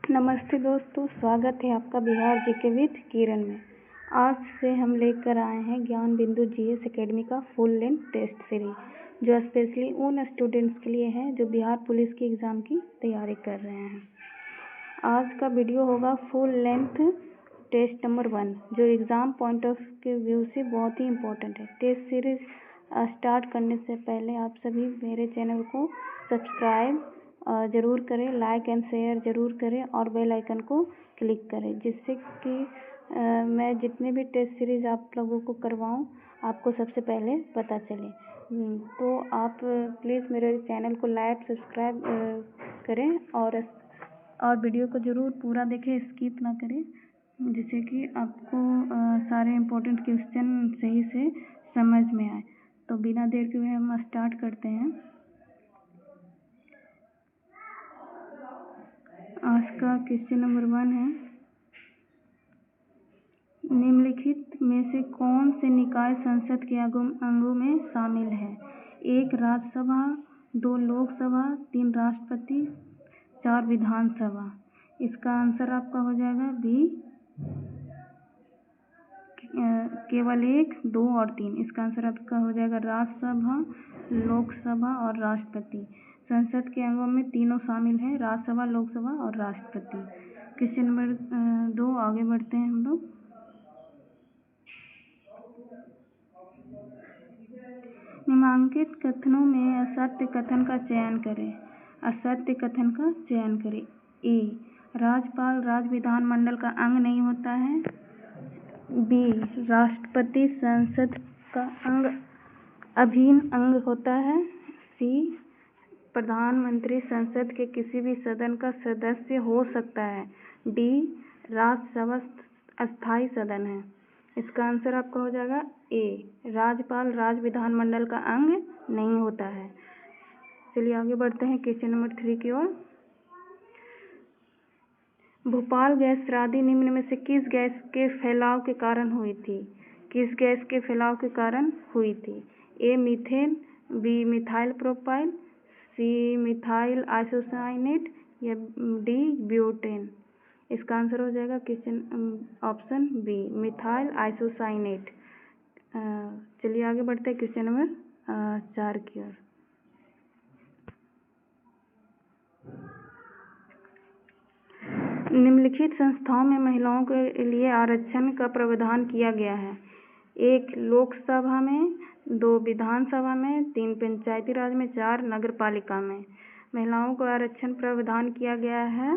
नमस्ते दोस्तों, स्वागत है आपका बिहार जीके विद किरण में। आज से हम लेकर आए हैं ज्ञान बिंदु जीएस एकेडमी का फुल लेंथ टेस्ट सीरीज, जो स्पेशली उन स्टूडेंट्स के लिए है जो बिहार पुलिस की एग्ज़ाम की तैयारी कर रहे हैं। आज का वीडियो होगा फुल लेंथ टेस्ट नंबर 1, जो एग्ज़ाम पॉइंट ऑफ व्यू से बहुत ही इम्पोर्टेंट है। टेस्ट सीरीज स्टार्ट करने से पहले आप सभी मेरे चैनल को सब्सक्राइब ज़रूर करें, लाइक एंड शेयर ज़रूर करें और बेल आइकन को क्लिक करें, जिससे कि मैं जितने भी टेस्ट सीरीज़ आप लोगों को करवाऊँ आपको सबसे पहले पता चले। तो आप प्लीज़ मेरे चैनल को लाइक सब्सक्राइब करें और वीडियो को ज़रूर पूरा देखें, स्किप ना करें, जिससे कि आपको सारे इम्पोर्टेंट क्वेश्चन सही से समझ में आए। तो बिना देर के हुए हम स्टार्ट करते हैं। आज का क्वेश्चन नंबर 1 है, निम्नलिखित में से कौन से निकाय संसद के अंगों में शामिल है? 1 राज्यसभा, 2 लोकसभा, 3 राष्ट्रपति, 4 विधानसभा। इसका आंसर आपका हो जाएगा बी, केवल 1, 2 और 3। इसका आंसर आपका हो जाएगा राज्यसभा, लोकसभा और राष्ट्रपति। संसद के अंगों में तीनों शामिल हैं, राज्यसभा, लोकसभा और राष्ट्रपति। क्वेश्चन नंबर 2 आगे बढ़ते हैं हम लोग। निम्नलिखित कथनों में असत्य कथन का चयन करें। असत्य कथन का चयन करें। ए, राज्यपाल राज्य विधानमंडल का अंग नहीं होता है। बी, राष्ट्रपति संसद का अभिन्न अंग होता है। सी, प्रधानमंत्री संसद के किसी भी सदन का सदस्य हो सकता है। डी, राज्यसभा अस्थायी सदन है। इसका आंसर आपका हो जाएगा ए, राज्यपाल राज्य विधानमंडल का अंग नहीं होता है। चलिए आगे बढ़ते हैं क्वेश्चन नंबर 3 की ओर। भोपाल गैस त्रासदी निम्न में से किस गैस के फैलाव के कारण हुई थी? किस गैस के फैलाव के कारण हुई थी? A, methane, B, methyl propyl, C, methyl isocyanate या डी, ब्यूटेन। इसका आंसर हो जाएगा question option B, methyl isocyanate. चलिए आगे बढ़ते हैं क्वेश्चन नंबर 4 की ओर। निम्नलिखित संस्थाओं में महिलाओं के लिए आरक्षण का प्रावधान किया गया है। 1 लोकसभा में, 2 विधानसभा में, 3 पंचायती राज में, 4 नगर पालिका में। महिलाओं को आरक्षण प्रावधान किया गया है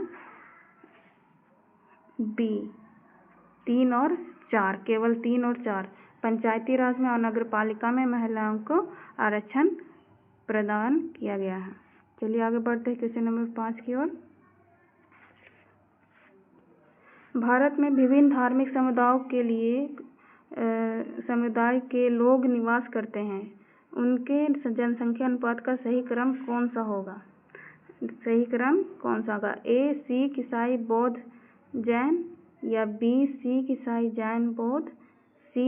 बी, 3 और 4, केवल 3 और 4। पंचायती राज में और नगर पालिका में महिलाओं को आरक्षण प्रदान किया गया है। चलिए आगे बढ़ते हैं क्वेश्चन नंबर 5 की ओर। भारत में विभिन्न धार्मिक समुदाय के लोग निवास करते हैं। उनके जनसंख्या अनुपात का सही क्रम कौन सा होगा? सही क्रम कौन सा होगा? ए, सिख, ईसाई, बौद्ध, जैन या बी, सिख, ईसाई, जैन, बौद्ध, सी,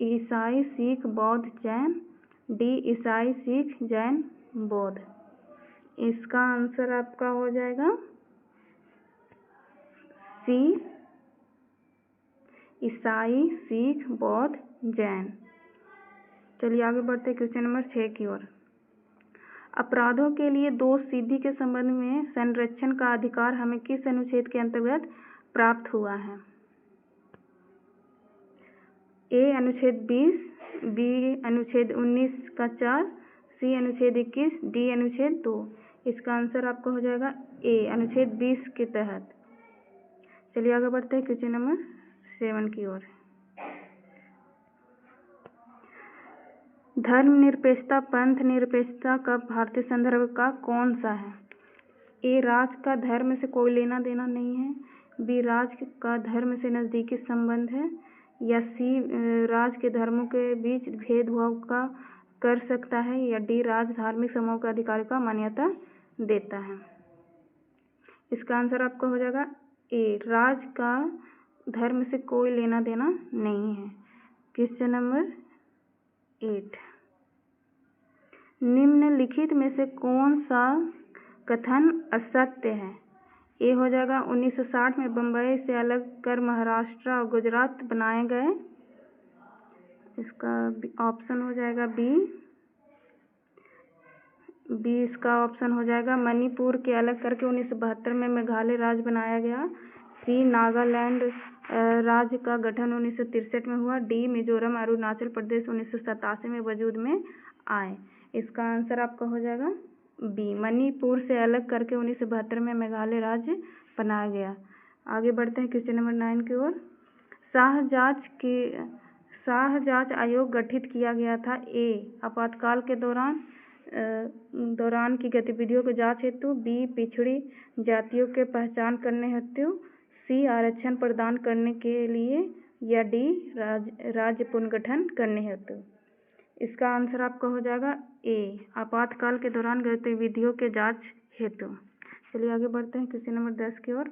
ईसाई, सिख, बौद्ध, जैन, डी, ईसाई, सिख, जैन, बौद्ध। इसका आंसर आपका हो जाएगा सी, ईसाई, सिख, बौद्ध, जैन। चलिए आगे बढ़ते हैं क्वेश्चन नंबर 6 की ओर। अपराधों के लिए दोष सिद्धि के संबंध में संरक्षण का अधिकार हमें किस अनुच्छेद के अंतर्गत प्राप्त हुआ है? ए, अनुच्छेद 20, बी, अनुच्छेद 19 का 4, सी, अनुच्छेद 21, डी, अनुच्छेद 2। इसका आंसर आपका हो जाएगा ए, अनुच्छेद 20 के तहत। चलिए आगे बढ़ते हैं क्वेश्चन नंबर 7 की ओर। धर्मनिरपेक्षता पंथ निरपेक्षता का भारतीय संदर्भ का कौन सा है? ए, राज्य का धर्म से कोई लेना देना नहीं है। बी, राज्य का धर्म से नज़दीकी संबंध है। या सी, राज्य के धर्मों के बीच भेदभाव का कर सकता है। या डी, राज्य धार्मिक समूह के अधिकारों का मान्यता देता है। इसका आंसर आपका हो जाएगा ए, राज्य का धर्म से कोई लेना देना नहीं है। क्वेश्चन नंबर 8, निम्नलिखित में से कौन सा कथन असत्य है? ए हो जाएगा 1960 में बम्बई से अलग कर महाराष्ट्र और गुजरात बनाए गए। इसका ऑप्शन हो जाएगा बी इसका ऑप्शन हो जाएगा। मणिपुर के अलग करके 1972 में मेघालय राज्य बनाया गया। सी नागालैंड राज्य का गठन 1963 में हुआ। डी मिजोरम और अरुणाचल प्रदेश 1987 में वजूद में आए। इसका आंसर आपका हो जाएगा बी, मणिपुर से अलग करके 1972 में मेघालय राज्य बनाया गया। आगे बढ़ते हैं क्वेश्चन नंबर 9 की ओर। शाह जांच आयोग गठित किया गया था। ए आपातकाल के दौरान की गतिविधियों को जांच हेतु। बी पिछड़ी जातियों के पहचान करने हेतु। सी आरक्षण प्रदान करने के लिए। या डी राज्य पुनर्गठन करने हेतु। इसका आंसर आपका हो जाएगा ए, आपातकाल के दौरान गतिविधियों के जांच हेतु। चलिए आगे बढ़ते हैं क्वेश्चन नंबर 10 की ओर।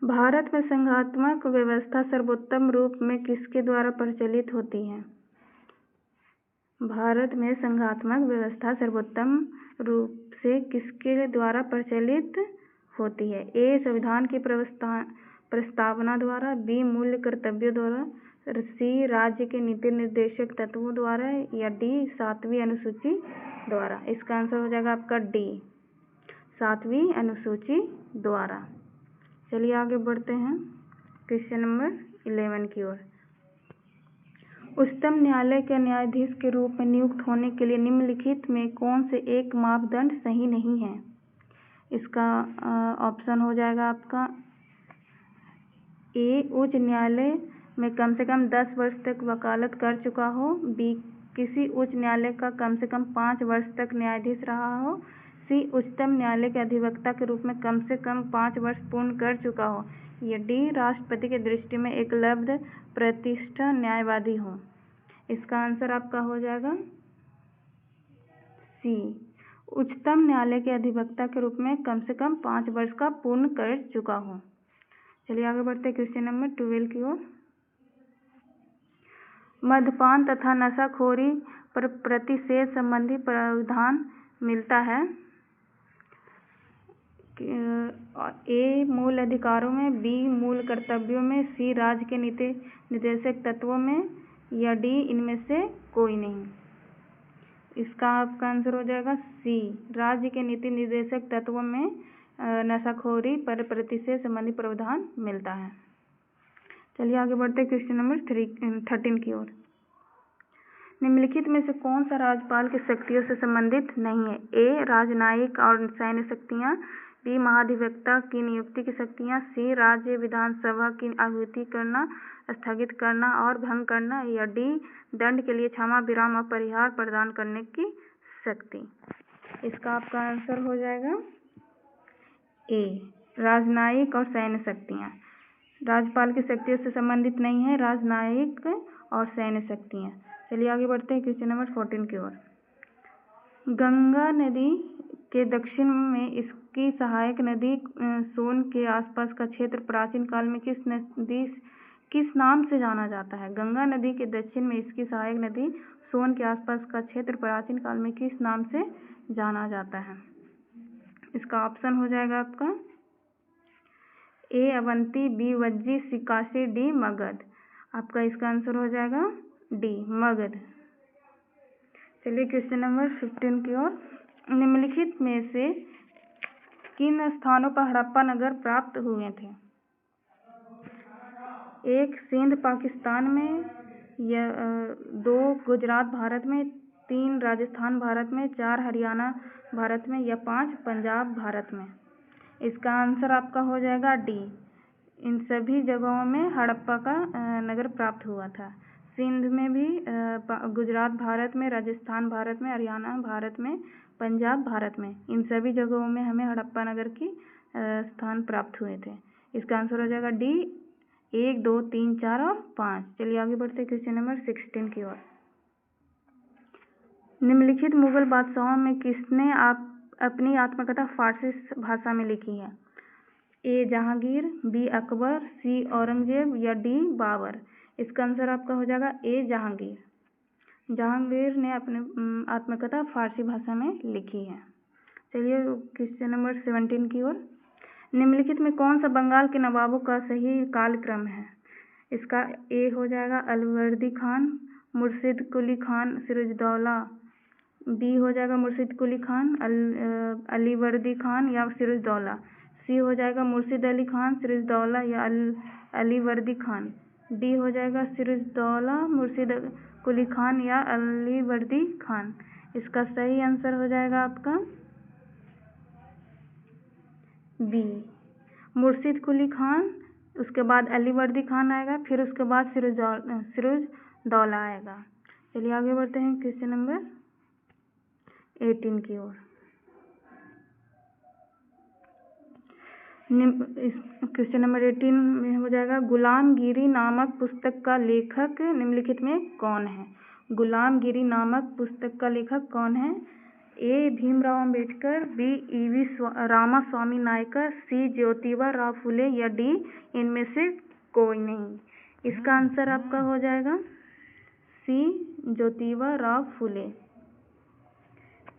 भारत में संघात्मक व्यवस्था सर्वोत्तम रूप में किसके द्वारा प्रचलित होती है? भारत में संघात्मक व्यवस्था सर्वोत्तम रूप से किसके द्वारा प्रचलित होती है? ए संविधान की प्रस्तावना द्वारा। बी मूल्य कर्तव्यों द्वारा। सी राज्य के नीति निर्देशक तत्वों द्वारा। या डी 7वीं अनुसूची द्वारा। इसका आंसर हो जाएगा आपका डी, 7वीं अनुसूची द्वारा। चलिए आगे बढ़ते हैं क्वेश्चन नंबर 11 की ओर। उच्चतम न्यायालय के न्यायाधीश के रूप में नियुक्त होने के लिए निम्नलिखित में कौन से एक मापदंड सही नहीं है? इसका ऑप्शन हो जाएगा आपका ए उच्च न्यायालय में कम से कम 10 वर्ष तक वकालत कर चुका हो। बी किसी उच्च न्यायालय का कम से कम 5 वर्ष तक न्यायाधीश रहा हो। सी उच्चतम न्यायालय के अधिवक्ता के रूप में कम से कम 5 वर्ष पूर्ण कर चुका हो। या डी राष्ट्रपति की दृष्टि में एकलव्य प्रतिष्ठा न्यायवादी हो। इसका आंसर आपका हो जाएगा सी, उच्चतम न्यायालय के अधिवक्ता के रूप में कम से कम 5 वर्ष का पूर्ण कर चुका हो। चलिए आगे बढ़ते हैं क्वेश्चन नंबर 12 की ओर। मद्यपान तथा नशाखोरी पर प्रतिषेध संबंधी प्रावधान मिलता है। ए मूल अधिकारों में। बी मूल कर्तव्यों में। सी राज्य के नीति निर्देशक तत्वों में। या डी इनमें से कोई नहीं। इसका आपका आंसर हो जाएगा सी, राज्य के नीति निर्देशक तत्वों में नशाखोरी पर प्रतिषेध संबंधी प्रावधान मिलता है। चलिए आगे बढ़ते हैं क्वेश्चन नंबर 13 की ओर। निम्नलिखित में से कौन सा राज्यपाल की शक्तियों से संबंधित नहीं है? ए राजनयिक और सैन्य शक्तियाँ। बी महाधिवक्ता की नियुक्ति की शक्तियाँ। सी राज्य विधानसभा की आहूति करना, स्थगित करना और भंग करना। या डी दंड के लिए क्षमा, विराम और परिहार प्रदान करने की शक्ति। इसका आपका आंसर हो जाएगा ए, राजनयिक और सैन्य शक्तियाँ। राज्यपाल की शक्तियों से संबंधित नहीं है राजनयिक और सैन्य शक्तियाँ। चलिए आगे बढ़ते हैं क्वेश्चन नंबर 14 की ओर। गंगा नदी के दक्षिण में इसकी सहायक नदी सोन के आसपास का क्षेत्र प्राचीन काल में किस नाम से जाना जाता है? गंगा नदी के दक्षिण में इसकी सहायक नदी सोन के आसपास का क्षेत्र प्राचीन काल में किस नाम से जाना जाता है? इसका ऑप्शन हो जाएगा आपका ए अवंती। बी वज्जी। सी काशी। डी मगध। आपका इसका आंसर हो जाएगा डी मगध। चलिए क्वेश्चन नंबर 15 की ओर। निम्नलिखित में से किन स्थानों पर हड़प्पा नगर प्राप्त हुए थे? एक सिंध पाकिस्तान में। या 2 गुजरात भारत में। 3 राजस्थान भारत में। 4 हरियाणा भारत में। या 5 पंजाब भारत में। इसका आंसर आपका हो जाएगा डी, इन सभी जगहों में हड़प्पा का नगर प्राप्त हुआ था। सिंध में भी, गुजरात भारत में, राजस्थान भारत में, हरियाणा भारत में, पंजाब भारत में, इन सभी जगहों में हमें हड़प्पा नगर की स्थान प्राप्त हुए थे। इसका आंसर हो जाएगा डी 1, 2, 3, 4 और 5। चलिए आगे बढ़ते हैं क्वेश्चन नंबर 16 की ओर। निम्नलिखित मुगल बादशाहों में किसने अपनी आत्मकथा फारसी भाषा में लिखी है? ए जहांगीर। बी अकबर। सी औरंगजेब। या डी बाबर। इसका आंसर आपका हो जाएगा ए जहांगीर। जहांगीर ने अपनी आत्मकथा फारसी भाषा में लिखी है। चलिए क्वेश्चन नंबर 17 की ओर। निम्नलिखित में कौन सा बंगाल के नवाबों का सही कालक्रम है? इसका ए हो जाएगा अलवर्दी खान, मुर्शिद कुली खान, सिराजुद्दौला। बी हो जाएगा मुर्शिद कुली खान, अलीवर्दी खान या सिराजुद्दौला। सी हो जाएगा मुर्शिद अली खान, सिराजुद्दौला या अलीवर्दी खान। डी हो जाएगा सिराजुद्दौला, मुर्शिद कुली खान या अलीवर्दी खान। इसका सही आंसर हो जाएगा आपका बी मुर्शिद कुली खान, उसके बाद अलीवर्दी खान आएगा, फिर उसके बाद सिराजुद्दौला आएगा। चलिए आगे बढ़ते हैं क्वेश्चन नंबर 18 की ओर। क्वेश्चन नंबर 18 में हो जाएगा गुलामगिरी नामक पुस्तक का लेखक निम्नलिखित में कौन है? गुलामगिरी नामक पुस्तक का लेखक कौन है? ए भीमराव अंबेडकर, बी ईवी रामास्वामी नायकर, सी ज्योतिबा राव फुले या डी इनमें से कोई नहीं। इसका आंसर आपका हो जाएगा सी ज्योतिबा राव फुले।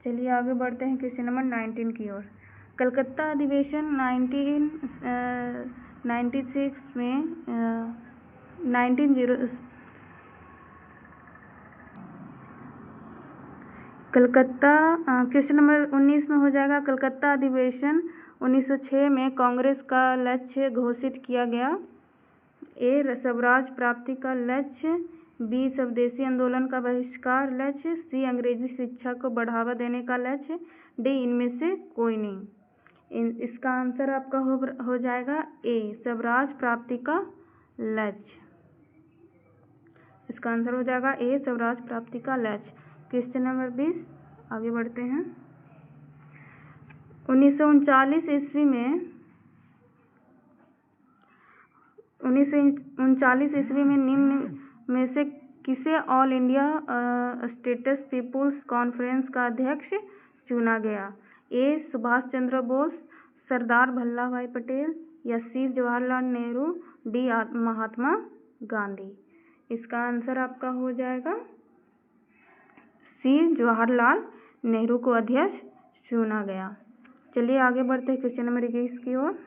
चलिए आगे बढ़ते हैं क्वेश्चन नंबर 19 की ओर। कलकत्ता अधिवेशन 1996 में क्वेश्चन नंबर 19 में हो जाएगा कलकत्ता अधिवेशन 1906 में कांग्रेस का लक्ष्य घोषित किया गया। ए स्वराज प्राप्ति का लक्ष्य, बी स्वदेशी आंदोलन का बहिष्कार लक्ष्य, सी अंग्रेजी शिक्षा को बढ़ावा देने का लक्ष्य, डी इनमें से कोई नहीं। इसका आंसर आपका हो जाएगा ए स्वराज प्राप्ति का लक्ष्य। इसका आंसर हो जाएगा ए स्वराज प्राप्ति का लक्ष्य। क्वेश्चन नंबर 20 आगे बढ़ते हैं। 1939 ईस्वी में निम्न में से किसे all India states people's conference का अध्यक्ष चुना गया? ए सुभाष चंद्र बोस, सरदार वल्लभ भाई पटेल या सी जवाहरलाल नेहरू, डी महात्मा गांधी। इसका आंसर आपका हो जाएगा सी जवाहरलाल नेहरू को अध्यक्ष चुना गया। चलिए आगे बढ़ते हैं क्वेश्चन नंबर 21 की ओर।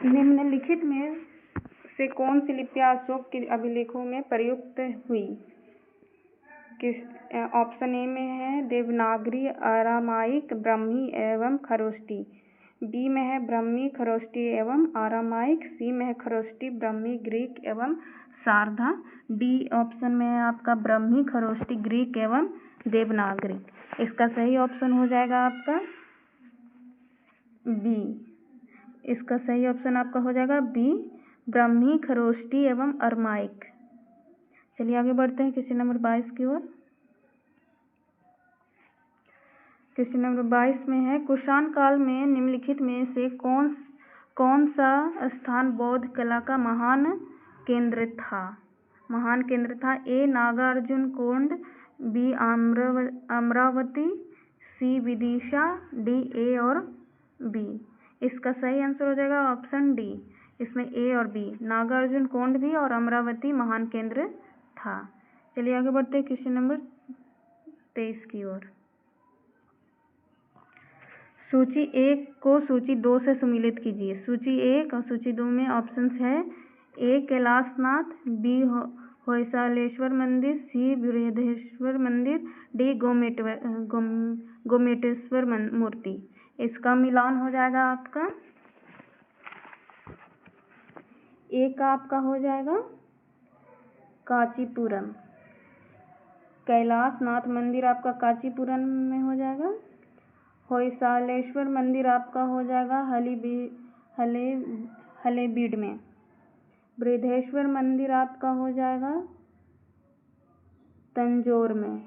निम्नलिखित में से कौन सी लिपियां अशोक के अभिलेखों में प्रयुक्त हुई? ऑप्शन ए में है देवनागरी, अरामाइक, ब्राह्मी एवं खरोष्टी। बी में है ब्राह्मी, खरोष्टी एवं आरामाइक। सी में है खरोष्टी, ब्राह्मी, ग्रीक एवं शारदा। डी ऑप्शन में है आपका ब्राह्मी, खरोष्टी, ग्रीक एवं देवनागरी। इसका सही ऑप्शन हो जाएगा आपका बी। इसका सही ऑप्शन आपका हो जाएगा बी ब्राह्मी, खरोष्टी एवं अरामाइक। चलिए आगे बढ़ते हैं क्वेश्चन नंबर 22 की ओर। क्वेश्चन नंबर 22 में है कुषाण काल में निम्नलिखित में से कौन सा स्थान बौद्ध कला का महान केंद्र था? A Nagarjuna Konda, B Amaravati, C Vidisha, D A और बी। इसका सही आंसर हो जाएगा ऑप्शन डी। इसमें ए और बी नागार्जुन कोंड भी और अमरावती महान केंद्र था। चलिए आगे बढ़ते हैं क्वेश्चन नंबर 23 की ओर। सूची 1 को सूची 2 से सम्मिलित कीजिए। सूची 1 और सूची 2 में ऑप्शंस है ए कैलाशनाथ, बी होयसालेश्वर मंदिर, सी बृहदेश्वर मंदिर, डी गोमेटेश्वर मूर्ति। इसका मिलान हो जाएगा आपका ए का आपका हो जाएगा कांचीपुरम। कैलाशनाथ मंदिर आपका कांचीपुरम में हो जाएगा। होयसालेश्वर मंदिर आपका हो जाएगा हलेबीड में। बृहदेश्वर मंदिर आपका हो जाएगा तंजौर में।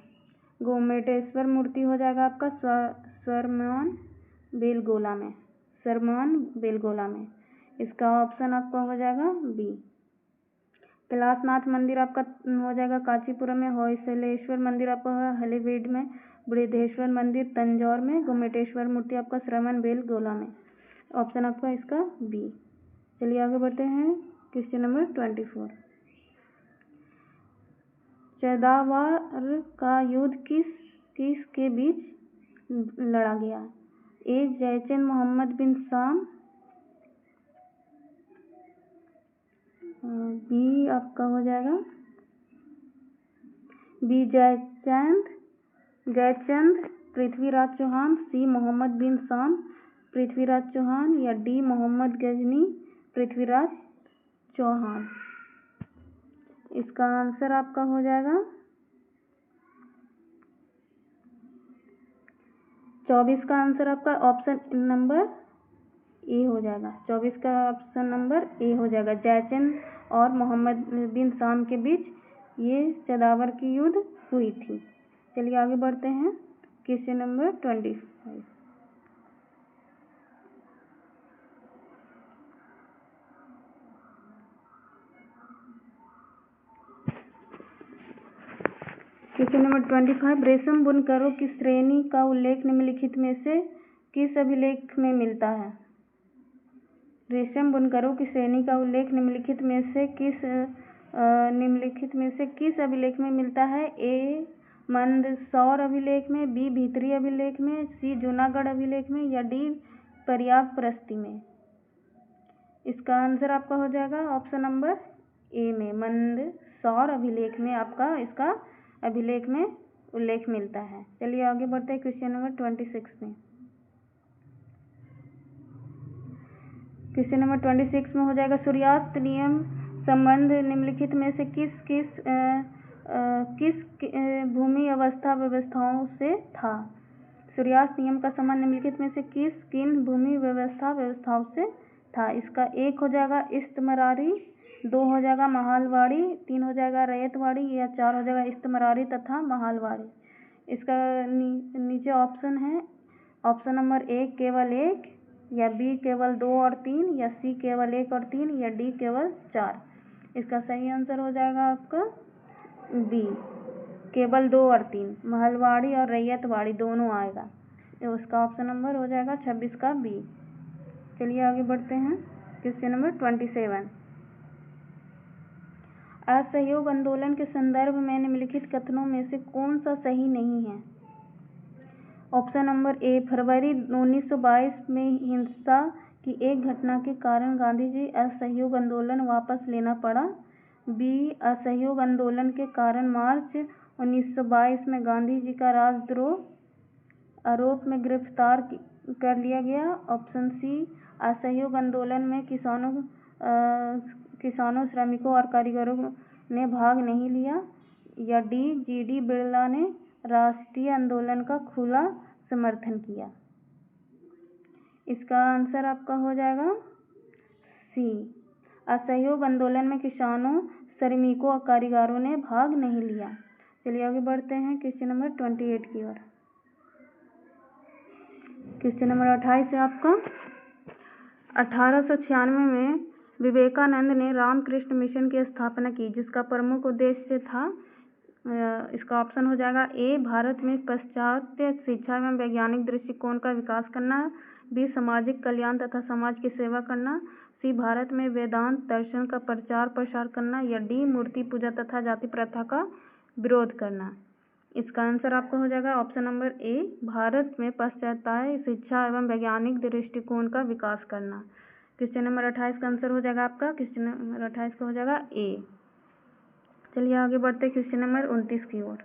गोमेटेश्वर मूर्ति हो जाएगा आपका सरमान बेलगोला में। इसका ऑप्शन आपका हो जाएगा बी। कैलाशनाथ मंदिर आपका हो जाएगा कांचीपुरम में, होयसलेश्वर मंदिर आपका हलेबीड में, बृहदेश्वर मंदिर तंजौर में, गोमेटेश्वर मूर्ति आपका श्रवण बेलगोला में। ऑप्शन आपका इसका बी। चलिए आगे बढ़ते हैं क्वेश्चन नंबर 24। चैदावार का युद्ध किस के बीच लड़ा गया? ए जयचंद मोहम्मद बिन साम, बी आपका हो जाएगा बी जयचंद पृथ्वीराज चौहान, सी मोहम्मद बिन साम पृथ्वीराज चौहान, या डी मोहम्मद गजनी पृथ्वीराज चौहान। इसका आंसर आपका हो जाएगा 24 का आंसर आपका ऑप्शन नंबर ए हो जाएगा। 24 का ऑप्शन नंबर ए हो जाएगा। जयचंद और मोहम्मद बिन साम के बीच ये चैदावर की युद्ध हुई थी। चलिए आगे बढ़ते हैं। Question number 25। क्वेश्चन नंबर 25, रेशम बुनकरों की श्रेणी का उल्लेख निम्नलिखित में से किस अभिलेख में मिलता है? रेशम बुनकरों की श्रेणी का उल्लेख निम्नलिखित में से किस अभिलेख में मिलता है? ए मंदसौर अभिलेख में, बी भीतरी अभिलेख में, सी जूनागढ़ अभिलेख में, या डी पर्यावप्रस्ती में। इसका आंसर आपका हो जाएगा ऑप्शन नंबर ए में, मंदसौर अभिलेख में आपका इसका अभिलेख में उल्लेख मिलता है। चलिए आगे बढ़ते हैं क्वेश्चन नंबर 26 में। क्वेश्चन नंबर 26 में हो जाएगा सूर्यास्त नियम संबंध निम्नलिखित में से किस भूमि अवस्था व्यवस्थाओं से था? सूर्यास्त नियम का संबंध निम्नलिखित में से किन भूमि व्यवस्थाओं से था? इसका 1 हो जाएगा इस्तमरारी, 2 हो जाएगा महालवाड़ी, 3 हो जाएगा रैयतवाड़ी, या 4 हो जाएगा इस्तमरारी तथा महालवाड़ी। इसका नीचे ऑप्शन है, ऑप्शन नंबर ए केवल 1, या बी केवल 2 और 3, या सी केवल 1 और 3, या डी केवल 4। इसका सही आंसर हो जाएगा आपका बी, केवल 2 और 3, महलवाड़ी और रैयतवाड़ी दोनों आएगा। तो उसका ऑप्शन नंबर हो जाएगा 26 का बी। चलिए आगे बढ़ते हैं क्वेश्चन नंबर 27। असहयोग आंदोलन के संदर्भ में निम्नलिखित कथनों में से कौन सा सही नहीं है? ऑप्शन नंबर ए, फरवरी 1922 में हिंसा की एक घटना के कारण गांधी जी असहयोग आंदोलन वापस लेना पड़ा। बी, असहयोग आंदोलन के कारण मार्च 1922 में गांधी जी का राजद्रोह आरोप में गिरफ्तार कर लिया गया। ऑप्शन सी, असहयोग आंदोलन में किसानों, श्रमिकों और कारीगरों ने भाग नहीं लिया। या डी, जी.डी. बिरला ने राष्ट्रीय आंदोलन का खुला समर्थन किया। इसका आंसर आपका हो जाएगा सी, असहयोग आंदोलन में किसानों, श्रमिकों और कारीगरों ने भाग नहीं लिया। चलिए आगे बढ़ते हैं क्वेश्चन नंबर 28 की ओर। क्वेश्चन नंबर 28 है आपका, 1896 में विवेकानंद ने रामकृष्ण मिशन की स्थापना की, जिसका प्रमुख उद्देश्य था। इसका ऑप्शन हो जाएगा ए, भारत में पाश्चात्य शिक्षा एवं वैज्ञानिक दृष्टिकोण का विकास करना, बी, सामाजिक कल्याण तथा समाज की सेवा करना, सी, भारत में वेदांत दर्शन का प्रचार प्रसार करना, या डी, मूर्ति पूजा तथा जाति प्रथा का विरोध करना। इसका आंसर आपका हो जाएगा ऑप्शन नंबर ए, भारत में पाश्चात्य शिक्षा एवं वैज्ञानिक दृष्टिकोण का विकास करना। क्वेश्चन नंबर 28 का आंसर हो जाएगा आपका, क्वेश्चन नंबर 28 का हो जाएगा ए। चलिए आगे बढ़ते क्वेश्चन नंबर 29 की ओर।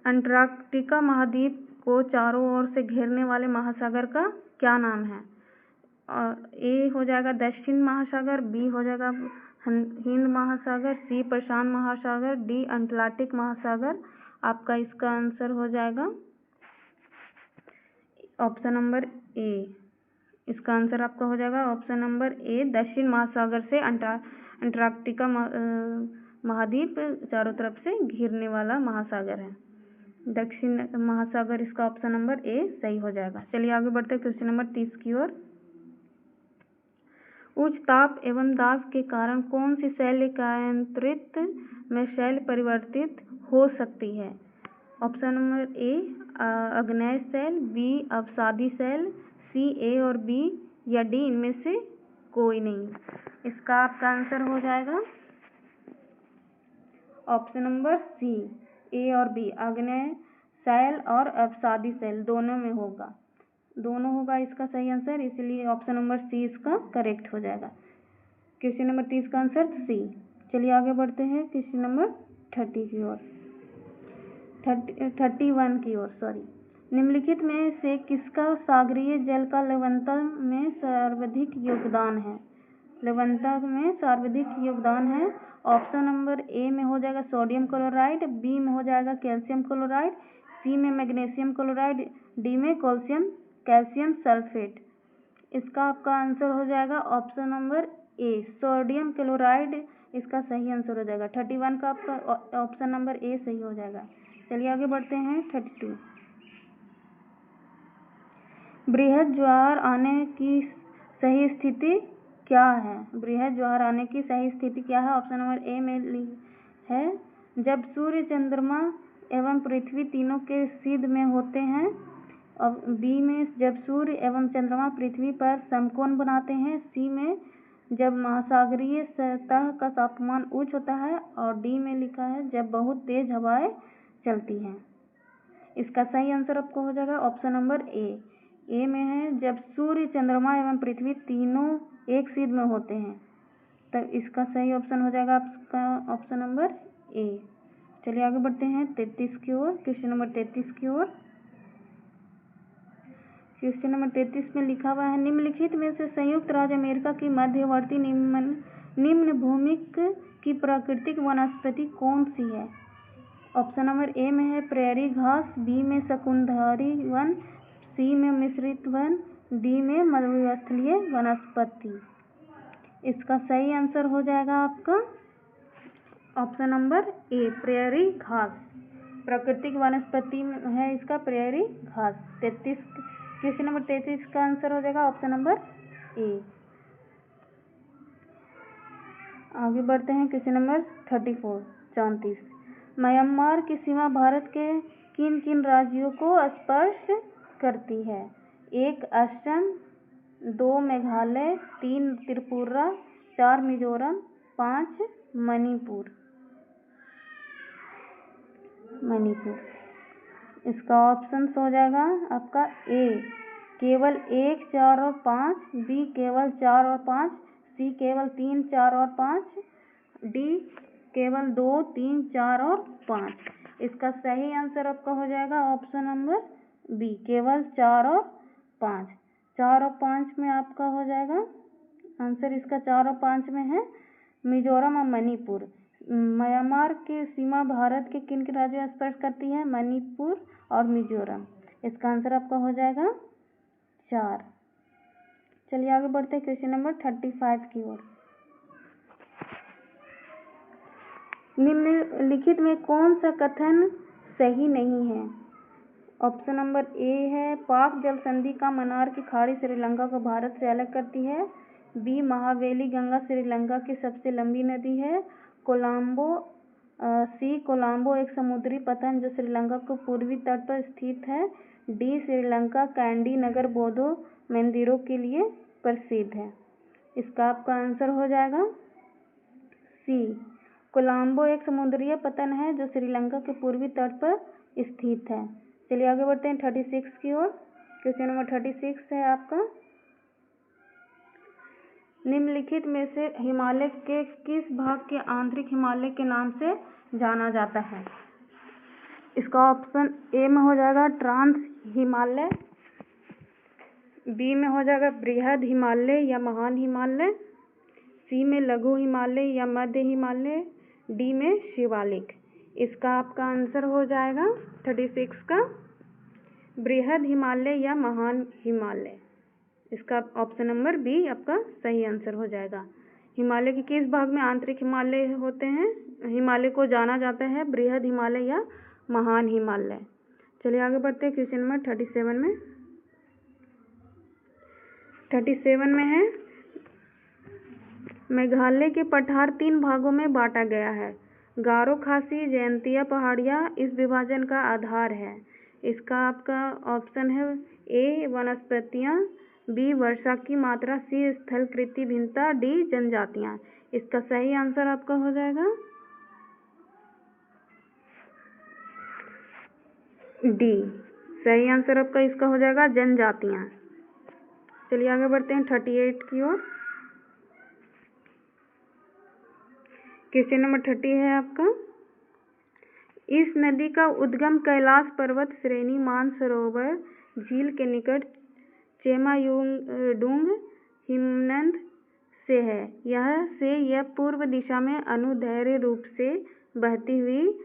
अंटार्कटिका महाद्वीप को चारों ओर से घेरने वाले महासागर का क्या नाम है? ए हो जाएगा दक्षिण महासागर, बी हो जाएगा हिंद महासागर, सी प्रशांत महासागर, डी अटलांटिक महासागर। आपका इसका आंसर हो जाएगा ऑप्शन नंबर ए। इसका आंसर आपका हो जाएगा ऑप्शन नंबर ए, दक्षिण महासागर से अंटार्कटिका महाद्वीप चारों तरफ से घिरने वाला महासागर है। दक्षिण महासागर इसका ऑप्शन नंबर ए सही हो जाएगा। चलिए आगे बढ़ते हैं क्वेश्चन नंबर 30 की ओर। उच्च ताप एवं दाब के कारण कौन सी शैल एकांतरित में शैल परिवर्तित हो सकती है? ऑप्शन नंबर ए, आग्नेय शैल, बी, अवसादी शैल, सी, ए और बी, या डी इनमें से कोई नहीं। इसका आपका आंसर हो जाएगा ऑप्शन नंबर सी, ए और बी, आग्नेय शैल और अवसादी शैल दोनों में होगा, दोनों होगा इसका सही आंसर, इसलिए ऑप्शन नंबर सी इसका करेक्ट हो जाएगा। क्वेश्चन नंबर 30 का आंसर सी। चलिए आगे बढ़ते हैं क्वेश्चन नंबर 30 की ओर, 31 की ओर सॉरी। निम्नलिखित में से किसका सागरीय जल का लवणता में सर्वाधिक योगदान है? लवणता में सर्वाधिक योगदान है। ऑप्शन नंबर ए में हो जाएगा सोडियम क्लोराइड, बी में हो जाएगा कैल्शियम क्लोराइड, सी में मैग्नीशियम क्लोराइड, डी में कैल्शियम सल्फेट। इसका आपका आंसर हो जाएगा ऑप्शन नंबर ए, सोडियम क्लोराइड इसका सही आंसर हो जाएगा। 31 का आपका ऑप्शन नंबर ए सही हो जाएगा। चलिए आगे बढ़ते हैं 32। बृहद ज्वार आने की सही स्थिति क्या है? बृहद ज्वार आने की सही स्थिति क्या है? ऑप्शन नंबर ए में है जब सूर्य, चंद्रमा एवं पृथ्वी तीनों के सिद्ध में होते हैं, और बी में जब सूर्य एवं चंद्रमा पृथ्वी पर समकोण बनाते हैं, सी में जब महासागरीय सतह का तापमान उच्च होता है, और डी में लिखा है जब बहुत तेज हवाएं चलती हैं। इसका सही आंसर आपको हो जाएगा ऑप्शन नंबर ए। ए में है जब सूर्य, चंद्रमा एवं पृथ्वी तीनों एक सिद्ध में होते हैं, तब इसका सही ऑप्शन हो जाएगा आपका ऑप्शन नंबर ए। चलिए आगे बढ़ते हैं 33 की ओर, क्वेश्चन नंबर 33 की ओर। क्वेश्चन नंबर 33 में लिखा हुआ है निम्नलिखित में से संयुक्त राज्य अमेरिका की मध्यवर्ती निम्न भूमिक की प्राकृतिक वनस्पति कौन सी है? ऑप्शन नंबर ए में है प्रेयरी घास, बी में शकुनधारी वन, सी में मिश्रित वन, डी में मध्यस्थलीय वनस्पति। इसका सही आंसर हो जाएगा आपका ऑप्शन नंबर ए, प्रेयरी घास। प्राकृतिक वनस्पति है इसका प्रेयरी घास। 33 क्वेश्चन नंबर 33 का आंसर हो जाएगा ऑप्शन नंबर ए। आगे बढ़ते हैं क्वेश्चन नंबर 34। म्यांमार की सीमा भारत के किन किन राज्यों को स्पर्श करती है? 1 असम, 2 मेघालय, 3 त्रिपुरा, 4 मिजोरम, 5 मणिपुर। इसका ऑप्शन हो जाएगा आपका ए, केवल 1, 4 और 5, बी केवल 4 और 5, सी केवल 3, 4 और 5, डी केवल 2, 3, 4 और 5। इसका सही आंसर आपका हो जाएगा ऑप्शन नंबर बी, केवल 4 और 5। 4 और 5 में आपका हो जाएगा आंसर, इसका 4 और 5 में है मिजोरम और मणिपुर। म्यांमार की सीमा भारत के किन किन राज्यों में स्पर्श करती है? मणिपुर और मिजोरम। इसका आंसर आपका हो जाएगा 4। चलिए आगे बढ़ते हैं क्वेश्चन नंबर 35 की ओर। निम्नलिखित में कौन सा कथन सही नहीं है? ऑप्शन नंबर ए है पाक जल संधि का मन्नार की खाड़ी श्रीलंका को भारत से अलग करती है, बी महावेली गंगा श्रीलंका की सबसे लंबी नदी है, सी कोलंबो एक समुद्री पत्तन जो श्रीलंका को पूर्वी तट पर स्थित है, डी श्रीलंका कैंडी नगर बौद्ध मंदिरों के लिए प्रसिद्ध है। इसका आपका आंसर हो जाएगा सी, कोलंबो एक समुद्री पत्तन है जो श्रीलंका के पूर्वी तट पर स्थित है। चलिए आगे बढ़ते हैं 36 की ओर। क्वेश्चन नंबर 36 है आपका निम्नलिखित में से हिमालय के किस भाग के आंतरिक हिमालय के नाम से जाना जाता है? इसका ऑप्शन ए में हो जाएगा ट्रांस हिमालय, बी में हो जाएगा बृहद हिमालय या महान हिमालय, सी में लघु हिमालय या मध्य हिमालय, डी में शिवालिक। इसका आपका आंसर हो जाएगा 36 का बृहद हिमालय या महान हिमालय। इसका ऑप्शन नंबर बी आपका सही आंसर हो जाएगा। हिमालय के किस भाग में आंतरिक हिमालय होते हैं? हिमालय को जाना जाता है बृहद हिमालय या महान हिमालय। चलिए आगे बढ़ते हैं क्वेश्चन नंबर 37 में। 37 में है मेघालय के पठार 3 भागों में बांटा गया है। गारो खासी, जयंतिया पहाड़ियाँ इस विभाजन का आधार है। इसका आपका ऑप्शन है ए वनस्पतियाँ, बी वर्षा की मात्रा, सी स्थलकृति भिन्नता, डी जनजातियाँ। इसका सही आंसर आपका हो जाएगा डी सही आंसर आपका इसका हो जाएगा जनजातियां। चलिए आगे बढ़ते हैं 38 की ओर। क्वेश्चन नंबर 30 है आपका, इस नदी का उद्गम कैलाश पर्वत श्रेणी मानसरोवर झील के निकट चेमायुंडुंग हिमनद से है। यह पूर्व दिशा में अनुदैर्घ्य रूप से बहती हुई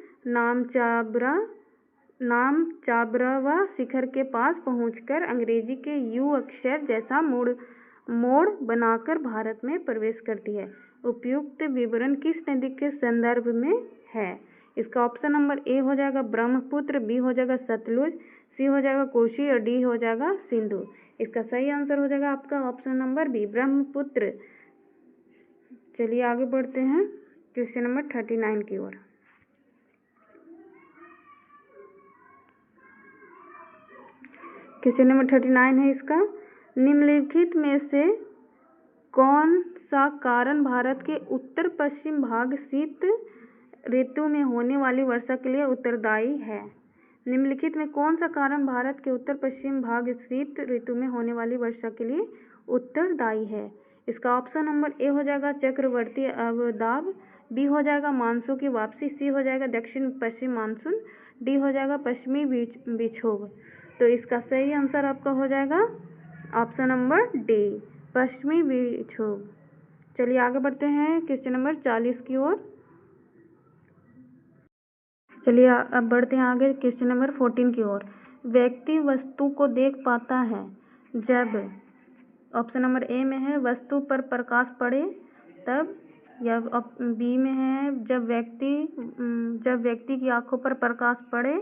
नामचाब्रावा शिखर के पास पहुंचकर अंग्रेजी के यू अक्षर जैसा मोड़ बनाकर भारत में प्रवेश करती है। उपयुक्त विवरण किस नदी के संदर्भ में है? इसका ऑप्शन नंबर ए हो जाएगा ब्रह्मपुत्र, बी हो जाएगा सतलुज, सी हो जाएगा कोसी और डी हो जाएगा सिंधु। इसका सही आंसर हो जाएगा आपका ऑप्शन नंबर बी ब्रह्मपुत्र। चलिए आगे बढ़ते हैं क्वेश्चन नंबर 39 की ओर। क्वेश्चन नंबर 39 है इसका, निम्नलिखित में से कौन सा कारण भारत के उत्तर पश्चिम भाग शीत ऋतु में होने वाली वर्षा के लिए उत्तरदायी है? निम्नलिखित में कौन सा कारण भारत के उत्तर पश्चिम भाग शीत ऋतु में होने वाली वर्षा के लिए उत्तरदायी है? इसका ऑप्शन नंबर ए हो जाएगा चक्रवर्ती अवदाब, बी हो जाएगा मानसून की वापसी, सी हो जाएगा दक्षिण पश्चिम मानसून, डी हो जाएगा पश्चिमी विक्षोभ। तो इसका सही आंसर आपका हो जाएगा ऑप्शन नंबर डी पश्चिमी विक्षोभ। चलिए आगे बढ़ते हैं क्वेश्चन नंबर 40 की ओर। चलिए अब बढ़ते हैं आगे क्वेश्चन नंबर 14 की ओर। व्यक्ति वस्तु को देख पाता है जब, ऑप्शन नंबर ए में है वस्तु पर प्रकाश पड़े तब, या बी में है जब व्यक्ति की आंखों पर प्रकाश पड़े,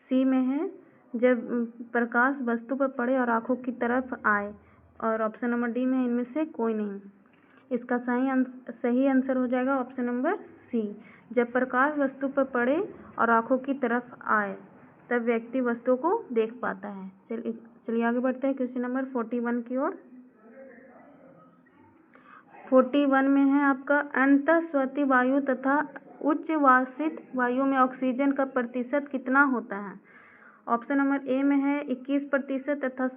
सी में है जब प्रकाश वस्तु पर पड़े और आंखों की तरफ आए, और ऑप्शन नंबर डी में इनमें से कोई नहीं। इसका सही आंसर हो जाएगा ऑप्शन नंबर सी, जब प्रकाश वस्तु पर पड़े और आंखों की तरफ आए तब व्यक्ति वस्तु को देख पाता है। चलिए आगे बढ़ते हैं क्वेश्चन नंबर 41 की ओर। 41 में है आपका, अंतःस्वती वायु तथा उच्च वाष्पित वायु में ऑक्सीजन का प्रतिशत कितना होता है? ऑप्शन नंबर ए में है 21% तथा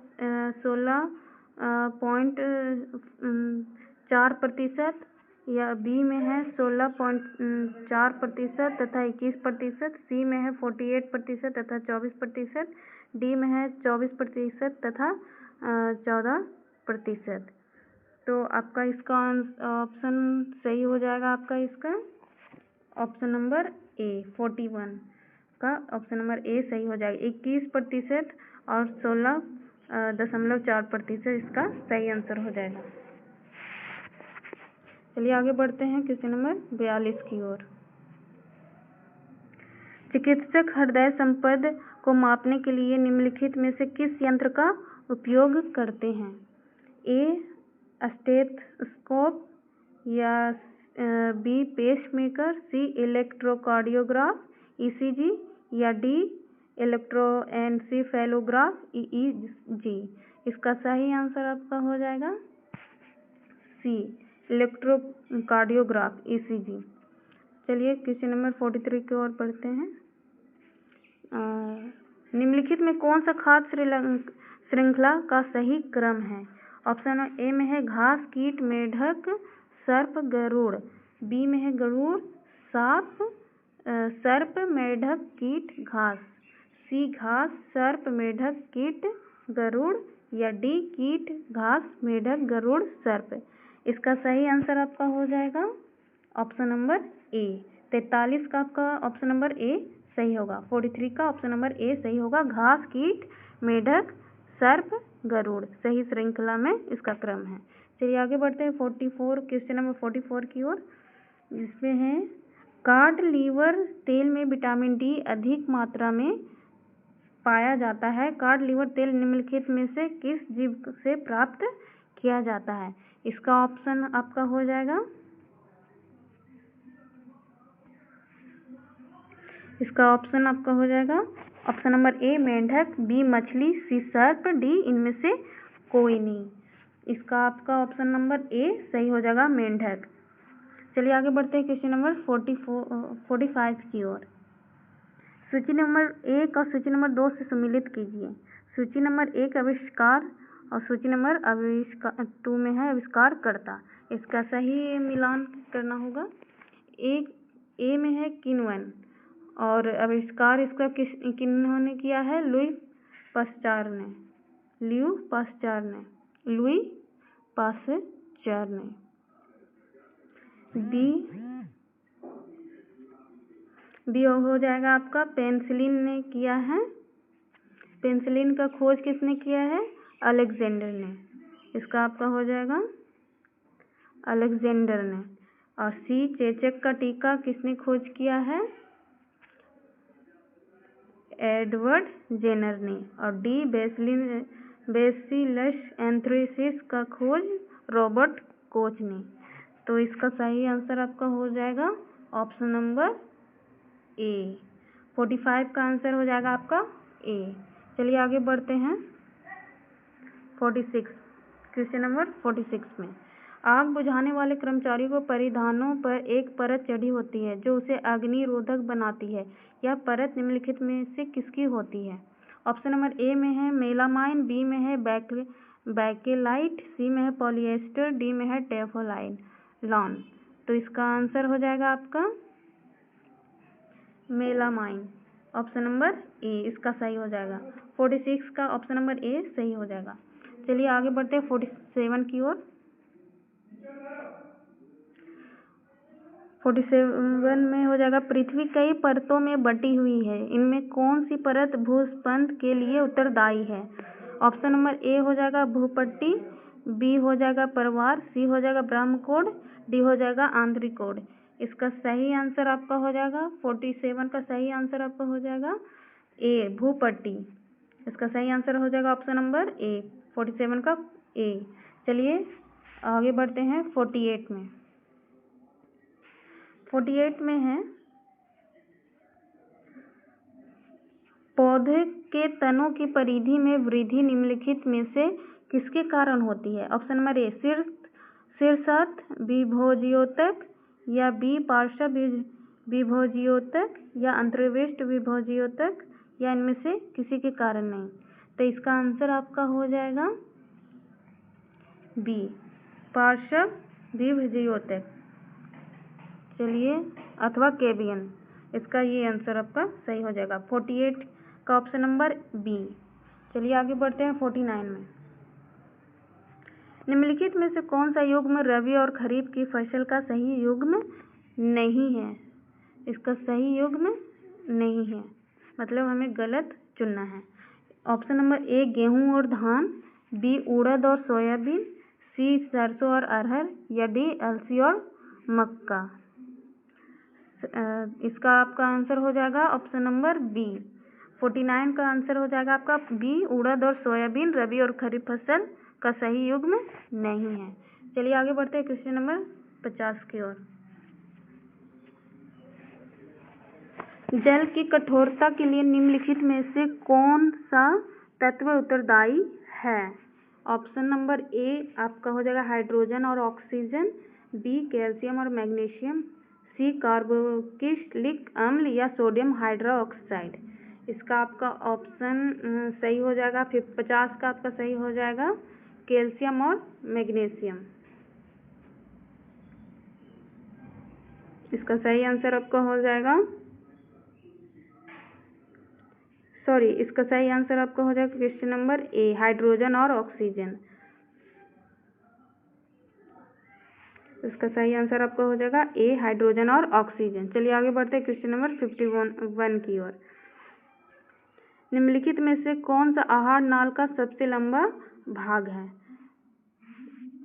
16.4%, या बी में है 16.4% तथा 21%, सी में है 48% तथा 24%, डी में है 24% तथा 14%। तो आपका इसका ऑप्शन सही हो जाएगा आपका इसका ऑप्शन नंबर ए 41 का ऑप्शन नंबर ए सही हो जाएगा। 21% और 16.4% इसका सही आंसर हो जाएगा। चलिए आगे बढ़ते हैं क्वेश्चन नंबर 42 की ओर। चिकित्सक हृदय संपद को मापने के लिए निम्नलिखित में से किस यंत्र का उपयोग करते हैं? ए स्टेथोस्कोप, या बी पेसमेकर, सी इलेक्ट्रोकार्डियोग्राफ ईसीजी, या डी इलेक्ट्रोएन्सेफेलोग्राफ ईईजी। इसका सही आंसर आपका हो जाएगा सी इलेक्ट्रोकार्डियोग्राफ ईसीजी। चलिए क्वेश्चन नंबर 43 की ओर पढ़ते हैं। निम्नलिखित में कौन सा खाद्य श्रृंखला का सही क्रम है? ऑप्शन ए में है घास, कीट, मेढक, सर्प, गरुड़, बी में है गरुड़, सर्प, मेढक, कीट, घास, सी घास, सर्प, मेढक, कीट, गरुड़, या डी कीट, घास, मेढक, गरुड़, सर्प। इसका सही आंसर आपका हो जाएगा ऑप्शन नंबर ए 43 का आपका ऑप्शन नंबर ए सही होगा। 43 का ऑप्शन नंबर ए सही होगा, घास, कीट, मेढक, सर्प, गरुड़ सही श्रृंखला में इसका क्रम है। चलिए आगे बढ़ते हैं 44 क्वेश्चन नंबर 44 की ओर। इसमें है कॉड लीवर तेल में विटामिन डी अधिक मात्रा में पाया जाता है। कॉड लीवर तेल निम्नलिखित में से किस जीव से प्राप्त किया जाता है? इसका ऑप्शन आपका हो जाएगा, इसका ऑप्शन आपका हो जाएगा ऑप्शन नंबर ए मेंढक, बी मछली, सी सर्प, डी इनमें से कोई नहीं। इसका आपका ऑप्शन नंबर ए सही हो जाएगा मेंढक। चलिए आगे बढ़ते हैं क्वेश्चन नंबर 45 की ओर। सूची नंबर 1 और सूची नंबर 2 से सम्मिलित कीजिए। सूची नंबर 1 आविष्कार और सूची नंबर 2 में है आविष्कारकर्ता। इसका सही मिलान करना होगा। एक ए में है किन्वन और आविष्कार इसका किन्होंने किया है? लुई पास्चर ने। बी हो जाएगा आपका पेनिसिलिन ने किया है। पेनिसिलिन का खोज किसने किया है? अलेक्जेंडर ने। इसका आपका हो जाएगा अलेक्जेंडर ने। और सी चेचक का टीका किसने खोज किया है? एडवर्ड जेनर ने। और डी बेसिलस एंथ्रेसिस का खोज रॉबर्ट कोच ने। तो इसका सही आंसर आपका हो जाएगा ऑप्शन नंबर ए। 45 का आंसर हो जाएगा आपका ए। चलिए आगे बढ़ते हैं 46 क्वेश्चन नंबर 46 में। आग बुझाने वाले कर्मचारी को परिधानों पर एक परत चढ़ी होती है जो उसे अग्निरोधक बनाती है। यह परत निम्नलिखित में से किसकी होती है? ऑप्शन नंबर ए में है मेलामाइन, बी में है बैकेलाइट, सी में है पॉलिएस्टर, डी में है टेफ्लॉन। तो इसका आंसर हो जाएगा आपका मेलामाइन। ऑप्शन नंबर ए इसका सही हो जाएगा। 46 का ऑप्शन नंबर ए सही हो जाएगा। चलिए आगे बढ़ते हैं 47 की ओर। 47 में हो जाएगा पृथ्वी कई परतों में बटी हुई है, इनमें कौन सी परत भूस्पंद के लिए उत्तरदायी है? ऑप्शन नंबर ए हो जाएगा भूपट्टी, बी हो जाएगा परवार, सी हो जाएगा ब्रह्मकोड, डी हो जाएगा आंद्रिकोड। इसका सही आंसर आपका हो जाएगा 47 का सही आंसर आपका हो जाएगा ए भूपट्टी। इसका सही आंसर हो जाएगा ऑप्शन नंबर ए 47 का ए। चलिए आगे बढ़ते हैं 48 में। 48 में है पौधे के तनों की परिधि में वृद्धि निम्नलिखित में से किसके कारण होती है? ऑप्शन नंबर ए शीर्षस्थ विभोजियोतक, या बी पार्श्व विभोजियोतक, या अंतर्विष्ट विभोजियोतक, या इनमें से किसी के कारण नहीं। तो इसका आंसर आपका हो जाएगा बी पार्श्व विभोजियोतक। चलिए अथवा केबियन, इसका ये आंसर आपका सही हो जाएगा 48 का ऑप्शन नंबर बी। चलिए आगे बढ़ते हैं 49 में। निम्नलिखित में से कौन सा युग्म रबी और खरीफ की फसल का सही युग्म नहीं है? इसका सही युग्म नहीं है, मतलब हमें गलत चुनना है। ऑप्शन नंबर ए गेहूं और धान, बी उड़द और सोयाबीन, सी सरसों और अरहर, या डी अलसी और मक्का। इसका आपका आंसर हो जाएगा ऑप्शन नंबर बी। 49 का आंसर हो जाएगा आपका बी उड़द और सोयाबीन रबी और खरीफ फसल का सही युग्म नहीं है। चलिए आगे बढ़ते हैं क्वेश्चन नंबर 50 की ओर। जल की कठोरता के लिए निम्नलिखित में से कौन सा तत्व उत्तरदायी है? ऑप्शन नंबर ए आपका हो जाएगा हाइड्रोजन और ऑक्सीजन, बी कैल्शियम और मैग्नीशियम, सी कार्बोक्सिलिक अम्ल, या सोडियम हाइड्रोक्साइड। इसका आपका ऑप्शन सही हो जाएगा 50 का आपका सही हो जाएगा कैल्शियम और मैग्नीशियम। इसका सही आंसर आपका हो जाएगा इसका सही आंसर आपका हो जाएगा क्वेश्चन नंबर ए हाइड्रोजन और ऑक्सीजन। इसका सही आंसर आपका हो जाएगा ए हाइड्रोजन और ऑक्सीजन। चलिए आगे बढ़ते हैं क्वेश्चन नंबर 51 की ओर। निम्नलिखित में से कौन सा आहार नाल का सबसे लंबा भाग है?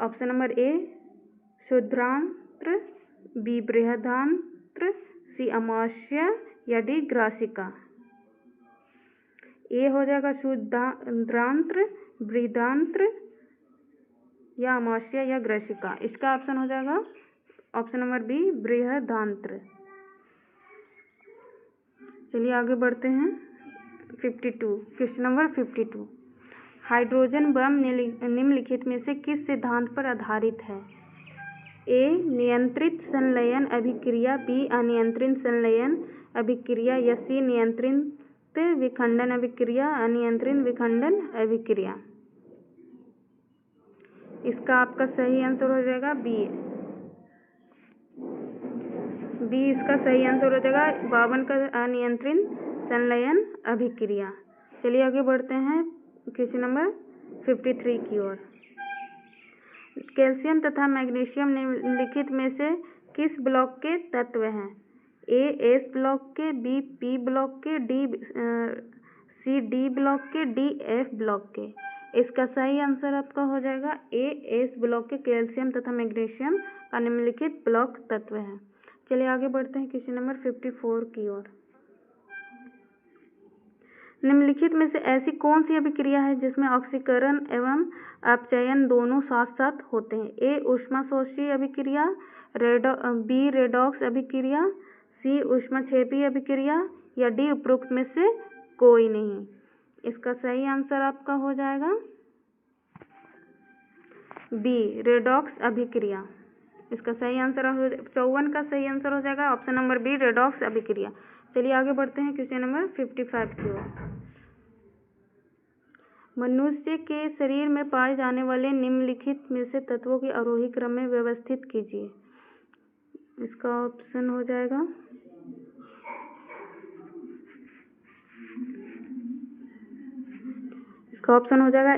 ऑप्शन नंबर ए शुद्रांत्र, बी बृहदांत्र, सी अमाशय, या डी ग्रासिका। ए हो जाएगा शुद्रांत्र, बृहदांत्र, या अमाशय, या ग्रासिका। इसका ऑप्शन हो जाएगा ऑप्शन नंबर बी बृहदांत्र। चलिए आगे बढ़ते हैं 52 क्वेश्चन नंबर 52। हाइड्रोजन बम निम्नलिखित में से किस सिद्धांत पर आधारित है? ए नियंत्रित संलयन अभिक्रिया, बी अनियंत्रित संलयन अभिक्रिया, या सी नियंत्रित विखंडन अभिक्रिया, अनियंत्रित विखंडन अभिक्रिया। इसका आपका सही आंसर हो जाएगा बी। बी इसका सही आंसर हो जाएगा। 52 का अनियंत्रित संलयन अभिक्रिया। चलिए आगे बढ़ते हैं क्वेश्चन नंबर 53 की ओर। कैल्शियम तथा मैग्नीशियम निम्नलिखित में से किस ब्लॉक के तत्व हैं? ए एस ब्लॉक के, बी पी ब्लॉक के, सी डी ब्लॉक के, डी एफ ब्लॉक के। इसका सही आंसर आपका हो जाएगा ए एस ब्लॉक के कैल्शियम तथा मैग्नीशियम का निम्नलिखित ब्लॉक तत्व है। चलिए आगे बढ़ते हैं क्वेश्चन नंबर 54 की ओर। निम्नलिखित में से ऐसी कौन सी अभिक्रिया है जिसमें ऑक्सीकरण एवं अपचयन दोनों साथ साथ होते हैं? ए ऊष्माशोषी अभिक्रिया, बी रेडॉक्स अभिक्रिया, सी ऊष्माक्षेपी अभिक्रिया, या डी उपरोक्त में से कोई नहीं। इसका सही आंसर आपका हो जाएगा बी रेडॉक्स अभिक्रिया। इसका सही आंसर 54 का सही आंसर हो जाएगा ऑप्शन नंबर बी रेडॉक्स अभिक्रिया। चलिए आगे बढ़ते हैं क्वेश्चन नंबर 55 की ओर। मनुष्य के शरीर में पाए जाने वाले निम्नलिखित में से तत्वों के आरोही क्रम में व्यवस्थित कीजिए। इसका ऑप्शन हो जाएगा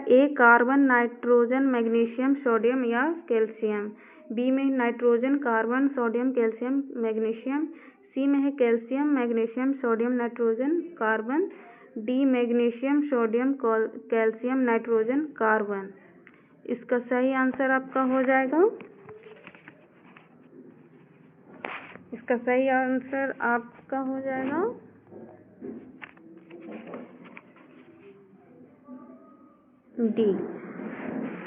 A carbon, nitrogen, magnesium, sodium या कैल्शियम। बी में nitrogen, carbon, sodium, calcium, magnesium. C में है calcium, magnesium, sodium, nitrogen, carbon. D magnesium, sodium, calcium, nitrogen, carbon. इसका सही आंसर आपका हो जाएगा डी।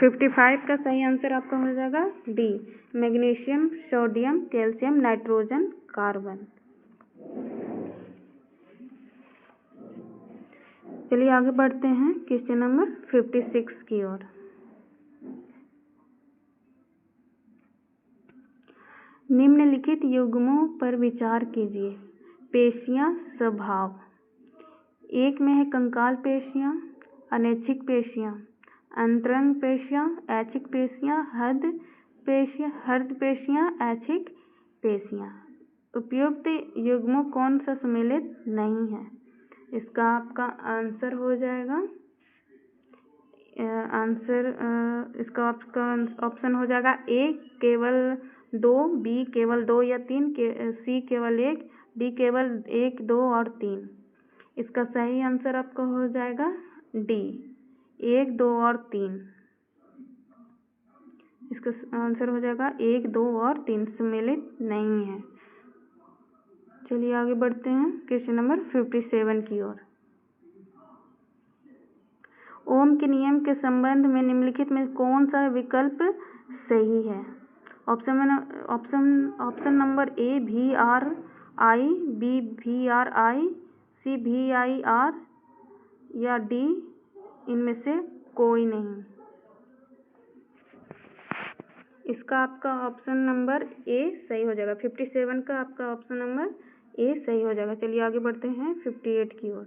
55 का सही आंसर आपका हो जाएगा D magnesium, sodium, calcium, nitrogen, carbon. चलिए आगे बढ़ते हैं क्वेश्चन नंबर 56 की ओर। निम्नलिखित युग्मों पर विचार कीजिए। पेशियां स्वभाव। एक में है कंकाल पेशियां, अनैच्छिक पेशियां, अंतरंग पेशियां, ऐच्छिक पेशियां, हृद पेशियां, ऐच्छिक पेशियां। उपयुक्त युग्मों कौन सा सम्मिलित नहीं है? इसका आपका आंसर हो जाएगा इसका ऑप्शन हो जाएगा ए केवल 2, बी केवल 2 या 3, सी केवल 1, डी केवल 1, 2 और 3। इसका सही आंसर आपका हो जाएगा डी 1, 2 और 3। इसका आंसर हो जाएगा 1, 2 और 3 सम्मिलित नहीं है। चलिए आगे बढ़ते हैं क्वेश्चन नंबर 57 की ओर। ओम के नियम के संबंध में निम्नलिखित में कौन सा विकल्प सही है? Option number A VRI, B VRI, C VIR या डी इनमें से कोई नहीं। इसका आपका ऑप्शन नंबर ए सही हो जाएगा। 57 का आपका ऑप्शन नंबर ए सही हो जाएगा। चलिए आगे बढ़ते हैं 58 की ओर।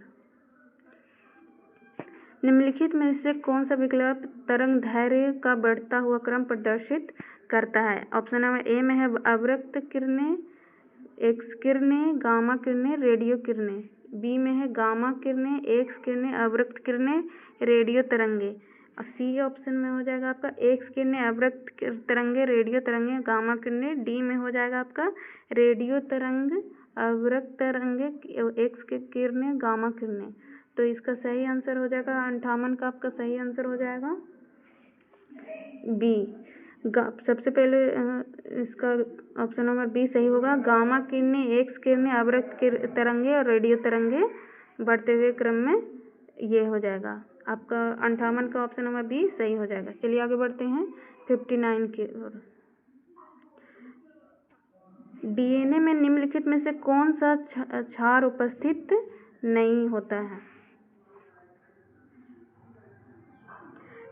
निम्नलिखित में से कौन सा विकल्प तरंग दैर्घ्य का बढ़ता हुआ क्रम प्रदर्शित करता है? ऑप्शन नंबर ए में है अवरक्त किरणें, एक्स किरणें, गामा किरणें, रेडियो किरणें। बी में है गामा किरणें, एक्स किरणें, अवरक्त किरणें, रेडियो तरंगे। और सी ऑप्शन में हो जाएगा आपका एक्स किरणें, अवरक्त तरंगे, रेडियो तरंगे, गामा किरणें। डी में हो जाएगा आपका रेडियो तरंग, अवरक्त तरंगे, एक्स किरणें, गामा किरणें। तो इसका सही आंसर हो जाएगा 58 का आपका सही आंसर हो जाएगा बी। सबसे पहले इसका ऑप्शन नंबर बी सही होगा। गामा किरणें, एक्स किरणें, अवरक्त तरंगे और रेडियो तरंगे बढ़ते हुए क्रम में ये हो जाएगा आपका 58 का ऑप्शन नंबर बी सही हो जाएगा। चलिए आगे बढ़ते हैं 59 की ओर। डीएनए में निम्नलिखित में से कौन सा क्षार उपस्थित नहीं होता है?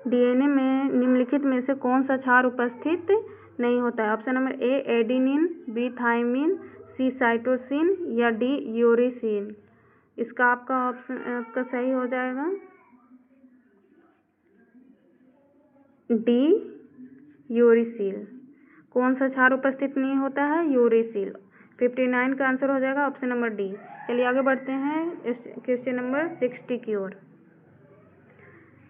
डीएनए में निम्नलिखित में से कौन सा क्षार उपस्थित नहीं होता है? Option number A adenine, B thymine, C cytosine या डी यूरिसिन। इसका आपका ऑप्शन आपका सही हो जाएगा डी यूरिसिल। कौन सा क्षार उपस्थित नहीं होता है? यूरिसिल। 59 का आंसर हो जाएगा ऑप्शन नंबर डी। चलिए आगे बढ़ते हैं क्वेश्चन नंबर 60 की ओर।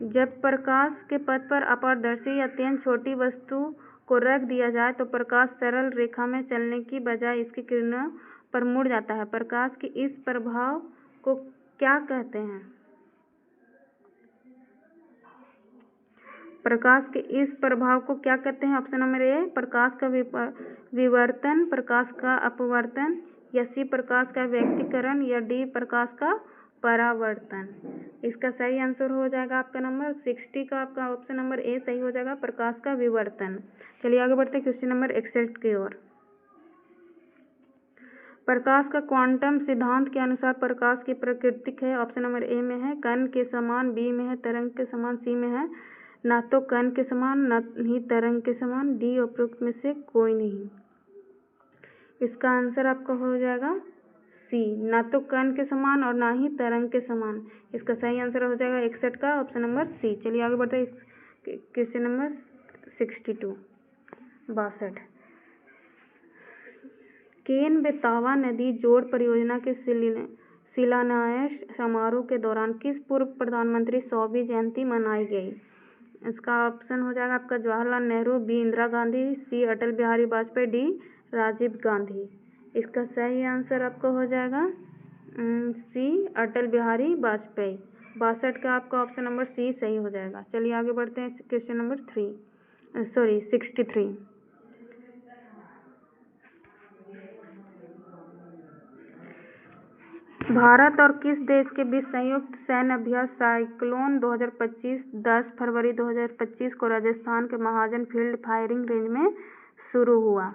जब प्रकाश के पथ पर अपारदर्शी या अत्यंत छोटी वस्तु को रख दिया जाए तो प्रकाश सरल रेखा में चलने की बजाय इसकी किरणों पर मुड़ जाता है। प्रकाश के इस प्रभाव को क्या कहते हैं? प्रकाश के इस प्रभाव को क्या कहते हैं? ऑप्शन नंबर ए प्रकाश का विवर्तन, प्रकाश का अपवर्तन, या सी प्रकाश का व्यक्तीकरण, या डी प्रकाश का परावर्तन। इसका सही आंसर हो जाएगा आपका नंबर 60 का आपका ऑप्शन नंबर ए सही हो जाएगा, प्रकाश का विवर्तन। चलिए आगे बढ़ते हैं क्वेश्चन नंबर 61 की ओर। प्रकाश का क्वांटम सिद्धांत के अनुसार प्रकाश की प्रकृति है। ऑप्शन नंबर ए में है कण के समान, बी में है तरंग के समान, सी में है ना तो कण के समान ना ही तरंग के समान, डी उपरोक्त में से कोई नहीं। इसका आंसर आपका हो जाएगा सी, ना तो कण के समान और ना ही तरंग के समान। इसका सही आंसर हो जाएगा 61 का ऑप्शन नंबर सी। चलिए आगे बढ़ते हैं क्वेश्चन नंबर 62 62। केन बेतवा नदी जोड़ परियोजना के शिलान्यास समारोह के दौरान किस पूर्व प्रधानमंत्री सौवीं जयंती मनाई गई? इसका ऑप्शन हो जाएगा आपका जवाहरलाल नेहरू, बी इंदिरा गांधी, सी अटल बिहारी वाजपेयी, डी राजीव गांधी। इसका सही आंसर आपका हो जाएगा सी अटल बिहारी वाजपेयी। 62 का आपका ऑप्शन नंबर सी सही हो जाएगा। चलिए आगे बढ़ते हैं क्वेश्चन नंबर 63। भारत और किस देश के बीच संयुक्त सैन्य अभ्यास साइक्लोन 2025 10 फरवरी 2025 को राजस्थान के महाजन फील्ड फायरिंग रेंज में शुरू हुआ?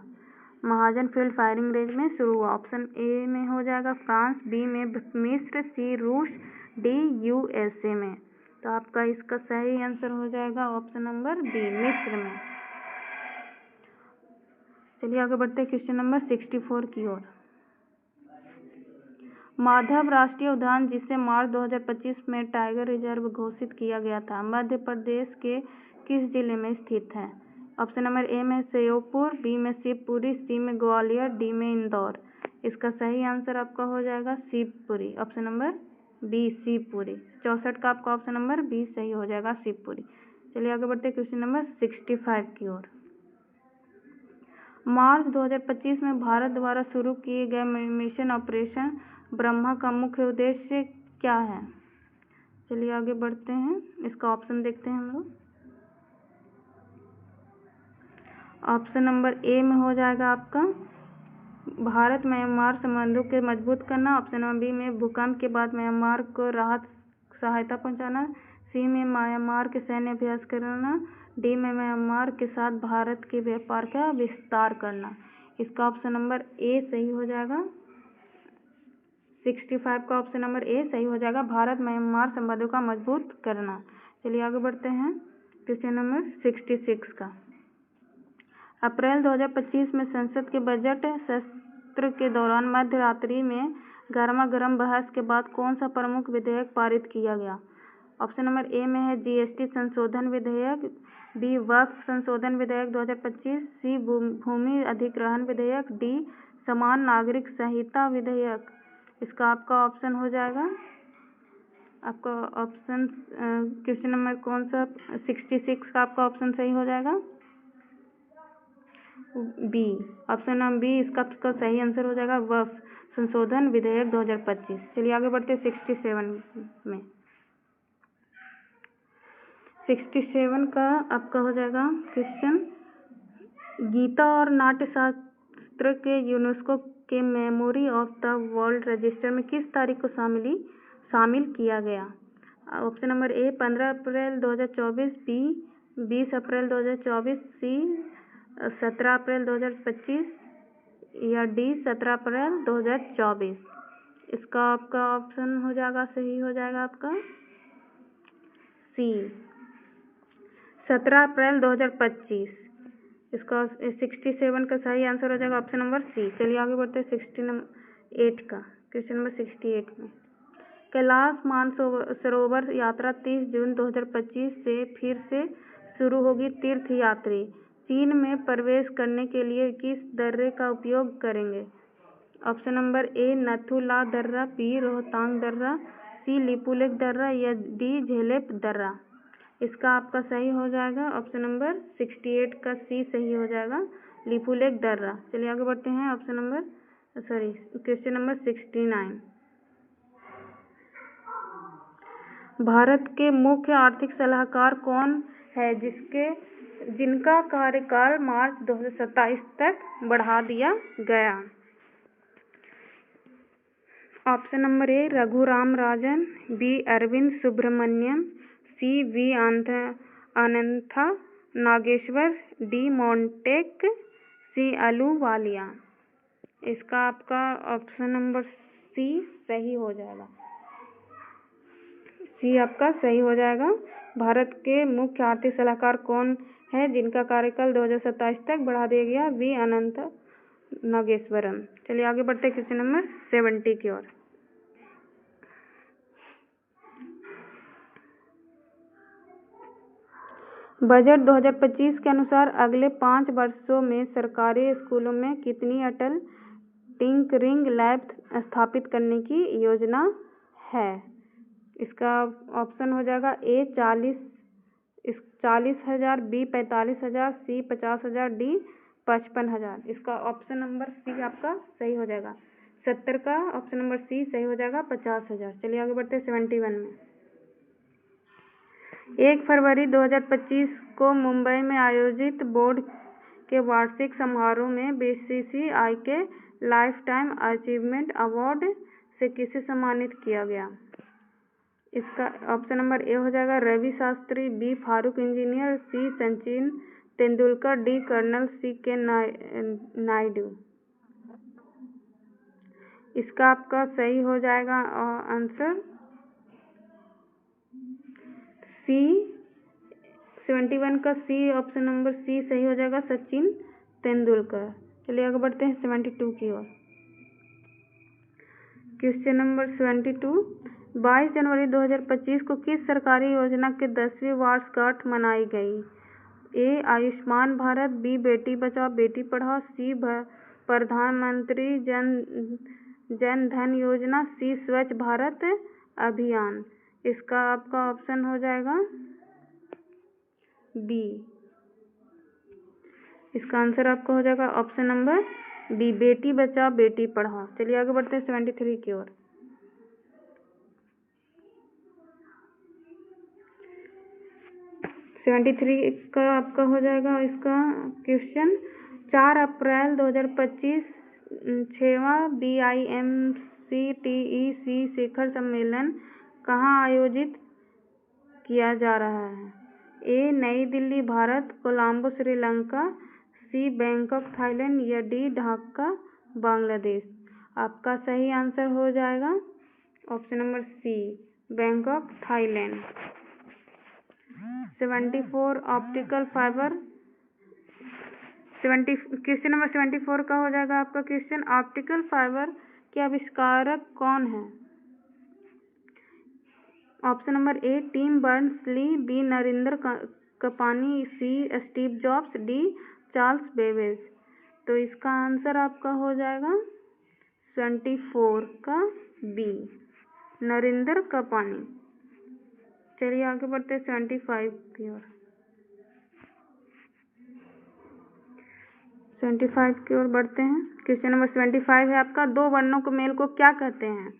महाजन फील्ड फायरिंग रेंज में शुरू हुआ। ऑप्शन ए में हो जाएगा फ्रांस, बी में मिस्र, सी रूस, डी यूएसए में। तो आपका इसका सही आंसर हो जाएगा ऑप्शन नंबर बी मिस्र में। चलिए आगे बढ़ते हैं क्वेश्चन नंबर 64 की ओर। माधव राष्ट्रीय उद्यान जिसे मार्च 2025 में टाइगर रिजर्व घोषित किया गया था, मध्य प्रदेश के किस जिले में स्थित है? ऑप्शन नंबर ए में श्योपुर, बी में शिवपुरी, सी में ग्वालियर, डी में इंदौर। इसका सही आंसर आपका हो जाएगा Shivpuri, option number B Shivpuri. 64 का आपका ऑप्शन नंबर बी सही हो जाएगा शिवपुरी। चलिए आगे बढ़ते हैं क्वेश्चन नंबर 65 की ओर। मार्च 2025 में भारत द्वारा शुरू किए गए मिशन ऑपरेशन ब्रह्मा का मुख्य उद्देश्य क्या है? चलिए आगे बढ़ते हैं, इसका ऑप्शन देखते हैं हम लोग। ऑप्शन नंबर ए में हो जाएगा आपका भारत म्यांमार संबंधों के मजबूत करना। ऑप्शन नंबर बी में भूकंप के बाद म्यांमार को राहत सहायता पहुंचाना, सी में म्यांमार के सैन्य अभ्यास करना, डी में म्यांमार के साथ भारत के व्यापार का विस्तार करना। इसका ऑप्शन नंबर ए सही हो जाएगा। 65 का ऑप्शन नंबर ए सही हो जाएगा, भारत म्यांमार संबंधों का मजबूत करना। चलिए आगे बढ़ते हैं क्वेश्चन नंबर 66 का। अप्रैल 2025 में संसद के बजट सत्र के दौरान मध्य रात्रि में गर्मागर्म बहस के बाद कौन सा प्रमुख विधेयक पारित किया गया? ऑप्शन नंबर ए में है जीएसटी संशोधन विधेयक, बी वक्फ संशोधन विधेयक 2025, सी भूमि अधिग्रहण विधेयक, डी समान नागरिक संहिता विधेयक। इसका आपका ऑप्शन हो जाएगा आपका ऑप्शन क्वेश्चन नंबर कौन सा 66 का आपका ऑप्शन सही हो जाएगा बी, ऑप्शन नंबर बी इसका सही आंसर हो जाएगा वक्फ संशोधन विधेयक 2025। चलिए आगे बढ़ते हैं 67 में। 67 का आपका हो जाएगा क्वेश्चन, गीता और नाट्य शास्त्र के यूनेस्को के memory of the world register में किस तारीख को शामिल किया गया? ऑप्शन नंबर ए 15 अप्रैल 2024, बी 20 अप्रैल 2024, सी 17 अप्रैल 2025, या डी 17 अप्रैल 2024। इसका आपका ऑप्शन हो जाएगा सही हो जाएगा आपका सी 17 अप्रैल 2025। इसका 67 का सही आंसर हो जाएगा ऑप्शन नंबर सी। चलिए आगे बढ़ते हैं 68 का, क्वेश्चन नंबर 68 में कैलाश मानसरोवर यात्रा 30 जून 2025 से फिर से शुरू होगी। तीर्थ यात्री चीन में प्रवेश करने के लिए किस दर्रे का उपयोग करेंगे? ऑप्शन नंबर ए नथुला दर्रा, बी रोहतांग दर्रा, सी लिपुलेख दर्रा या डी झेलेप दर्रा। इसका आपका सही हो जाएगा ऑप्शन नंबर 68 का सी सही हो जाएगा, लिपुलेख दर्रा। चलिए आगे बढ़ते हैं क्वेश्चन नंबर 69। भारत के मुख्य आर्थिक सलाहकार कौन है जिनका कार्यकाल मार्च 2027 तक बढ़ा दिया गया? Option number A Raghuram Rajan, B Arvind Subramanian, C V Anantha Nageswaran, D Montek, S Ahluwalia. इसका आपका ऑप्शन नंबर सी सही हो जाएगा, सी आपका सही हो जाएगा। भारत के मुख्य आर्थिक सलाहकार कौन है जिनका कार्यकाल 2027 तक बढ़ा दिया गया? वी अनंत नागेश्वरम। चलिए आगे बढ़ते हैं क्वेश्चन नंबर 70 की ओर। बजट 2025 के अनुसार अगले 5 वर्षों में सरकारी स्कूलों में कितनी अटल टिंकरिंग लैब स्थापित करने की योजना है? इसका ऑप्शन हो जाएगा ए 40,000, बी 45,000, सी 50,000, डी 55,000। इसका ऑप्शन नंबर सी आपका सही हो जाएगा, 70 का ऑप्शन नंबर सी सही हो जाएगा, 50,000। चलिए आगे बढ़ते हैं 71 में। 1 फरवरी 2025 को मुंबई में आयोजित बोर्ड के वार्षिक समारोह में बीसीसीआई के लाइफ टाइम अचीवमेंट अवार्ड से किसे सम्मानित किया गया? इसका ऑप्शन नंबर ए हो जाएगा Ravi Shastri, B Farokh Engineer, C Sachin Tendulkar, D colonel C K Naidu. इसका आपका सही हो जाएगा आंसर सी, 71 का सी ऑप्शन नंबर सी सही हो जाएगा, सचिन तेंदुलकर। चलिए आगे बढ़ते हैं 72 की ओर। Question number 72। 22 जनवरी 2025 को किस सरकारी योजना के 10वीं वर्षगांठ मनाई गई? ए आयुष्मान भारत, बी बेटी बचाओ बेटी पढ़ाओ, सी प्रधानमंत्री जन धन योजना, सी स्वच्छ भारत अभियान। इसका आपका ऑप्शन हो जाएगा बी। इसका आंसर आपका हो जाएगा option number B, Beti Bachao Beti Padhao. चलिए आगे बढ़ते हैं 73 की ओर। 73 का आपका हो जाएगा इसका क्वेश्चन। 4 अप्रैल 2025 6वां BIMCTEC शिखर सम्मेलन कहाँ आयोजित किया जा रहा है? A New Delhi Bharat, Colombo Sri Lanka, C Bangkok Thailand या डी ढाका बांग्लादेश। आपका सही आंसर हो जाएगा option number C, Bangkok Thailand. 74 optical fibre, question number 74 का हो जाएगा आपका क्वेश्चन। ऑप्टिकल फाइबर के आविष्कारक कौन है? Option number A Tim Berners Lee, B Narendra Kapany, C Steve Jobs, D Charles Babbage. तो इसका आंसर आपका हो जाएगा 74 का बी, नरेंद्र कपानी। चलिए आगे बढ़ते हैं 75 की ओर। 75 की ओर बढ़ते हैं। क्वेश्चन नंबर 75 है आपका। 2 वर्णों के मेल को क्या कहते हैं?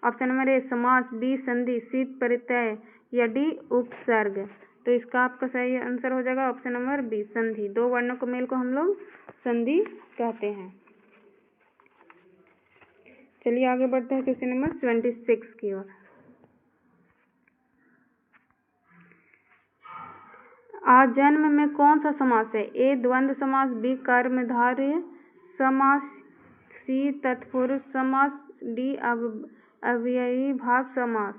ऑप्शन नंबर ए समास, बी संधि, सी प्रत्यय या डी उपसर्ग। तो इसका आपका सही आंसर हो जाएगा ऑप्शन नंबर बी, संधि। 2 वर्णों के मेल को हम लोग संधि कहते हैं। चलिए आगे बढ़ते हैं क्वेश्चन नंबर 26 की ओर। आजन्म में कौन सा समास है? ए द्वंद्व समास, बी कर्मधारय समास, सी तत्पुरुष समास, डी अव्ययी भाव समास।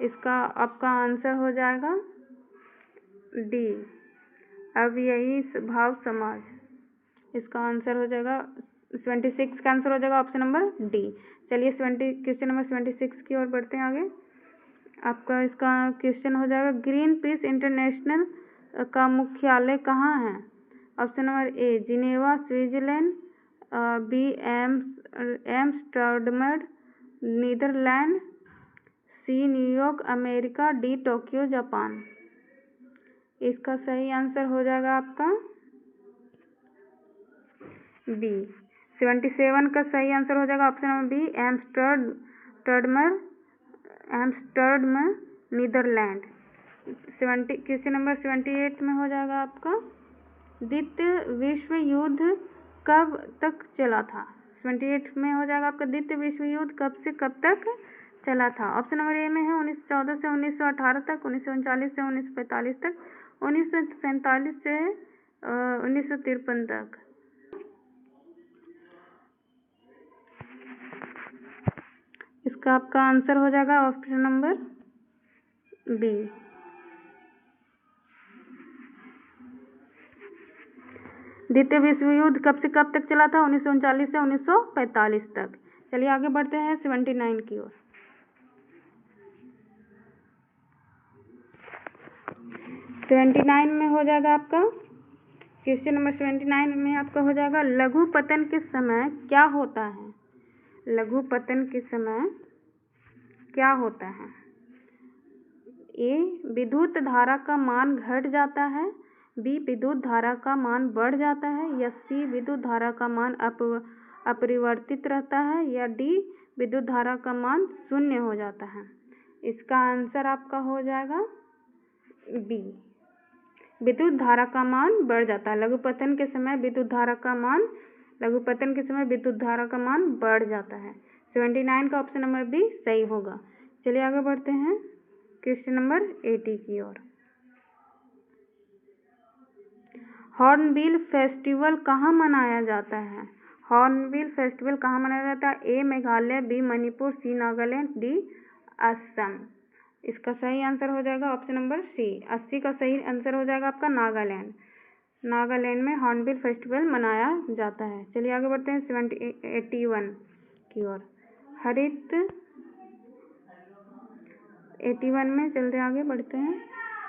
इसका आपका आंसर हो जाएगा डी, अव्ययी भाव समाज, इसका आंसर हो जाएगा 76 का आंसर हो जाएगा ऑप्शन नंबर डी। चलिए क्वेश्चन नंबर 76 की ओर बढ़ते हैं आगे। आपका इसका क्वेश्चन हो जाएगा ग्रीन पीस इंटरनेशनल का मुख्यालय कहाँ है? Option number A Geneva Switzerland, B Amsterdam Netherlands, C New York America, D Tokyo Japan. इसका सही आंसर हो जाएगा आपका बी। 77 का सही आंसर हो जाएगा option number B Amsterdam Netherlands. Question number 78 में हो जाएगा आपका द्वितीय विश्व युद्ध कब तक चला था? 78 में हो जाएगा आपका द्वितीय विश्व युद्ध कब से कब तक चला था? ऑप्शन नंबर ए में है 1914 से 1918 तक, 1939 से 1945 तक, 1947 से 1953 तक। इसका आपका आंसर हो जाएगा ऑप्शन नंबर बी। द्वितीय विश्व युद्ध कब से कब तक चला था? 1939 से 1945 तक। चलिए आगे बढ़ते हैं 79 की ओर। 79 में हो जाएगा आपका क्वेश्चन नंबर 79 में आपका हो जाएगा लघु पतन के समय क्या होता है? लघु पतन के समय क्या होता है? ए विद्युत धारा का मान घट जाता है, बी विद्युत धारा का मान बढ़ जाता है, या सी विद्युत धारा का मान अपरिवर्तित रहता है, या डी विद्युत धारा का मान शून्य हो जाता है। इसका आंसर आपका हो जाएगा बी। विद्युत धारा का मान बढ़ जाता है। लघु पतन के समय विद्युत धारा का मान बढ़ जाता है। 79 का ऑप्शन नंबर बी सही होगा। चलिए आगे बढ़ते हैं क्वेश्चन नंबर 80 की ओर। हॉर्नबिल फेस्टिवल कहाँ मनाया जाता है? हॉर्नबिल फेस्टिवल कहाँ मनाया जाता है? ए मेघालय, बी मणिपुर, सी नागालैंड, डी असम। इसका सही आंसर हो जाएगा ऑप्शन नंबर सी। 80 का सही आंसर हो जाएगा आपका नागालैंड। नागालैंड में हॉर्नबिल फेस्टिवल मनाया जाता है। चलिए आगे बढ़ते हैं 81 की ओर। 81 में चलते आगे बढ़ते हैं।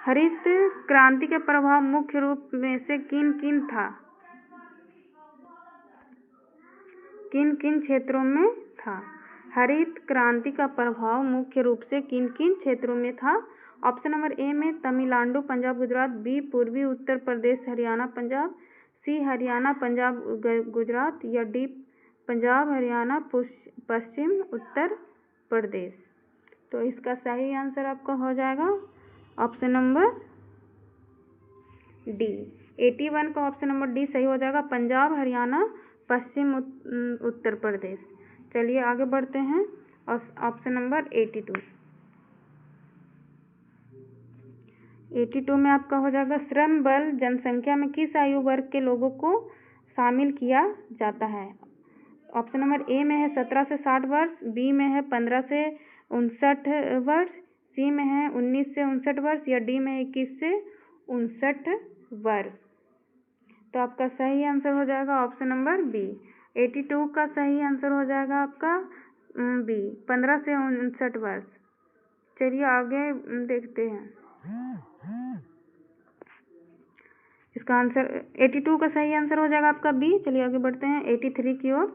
हरित क्रांति का प्रभाव मुख्य रूप में से किन किन क्षेत्रों में था? हरित क्रांति का प्रभाव मुख्य रूप से किन किन क्षेत्रों में था? ऑप्शन नंबर ए में तमिलनाडु, पंजाब, गुजरात, बी पूर्वी उत्तर प्रदेश, हरियाणा, पंजाब, सी हरियाणा, पंजाब, गुजरात, या डी पंजाब, हरियाणा, पश्चिम उत्तर प्रदेश। तो इसका सही आंसर आपका हो जाएगा ऑप्शन नंबर डी। 81 का ऑप्शन नंबर डी सही हो जाएगा, पंजाब, हरियाणा, पश्चिम उत्तर प्रदेश। चलिए आगे बढ़ते हैं ऑप्शन नंबर 82। 82 में आपका हो जाएगा श्रम बल जनसंख्या में किस आयु वर्ग के लोगों को शामिल किया जाता है? ऑप्शन नंबर ए में है 17 से 60 वर्ष, बी में है 15 से 59 वर्ष, सी में है 19 से 59 वर्ष, या डी में 21 से 59 वर्ष। तो आपका सही आंसर हो जाएगा ऑप्शन नंबर बी। 82 का सही आंसर हो जाएगा आपका बी, 15 से 59 वर्ष। चलिए आगे देखते हैं। इसका आंसर 82 का सही आंसर हो जाएगा आपका बी। चलिए आगे बढ़ते हैं 83 की ओर।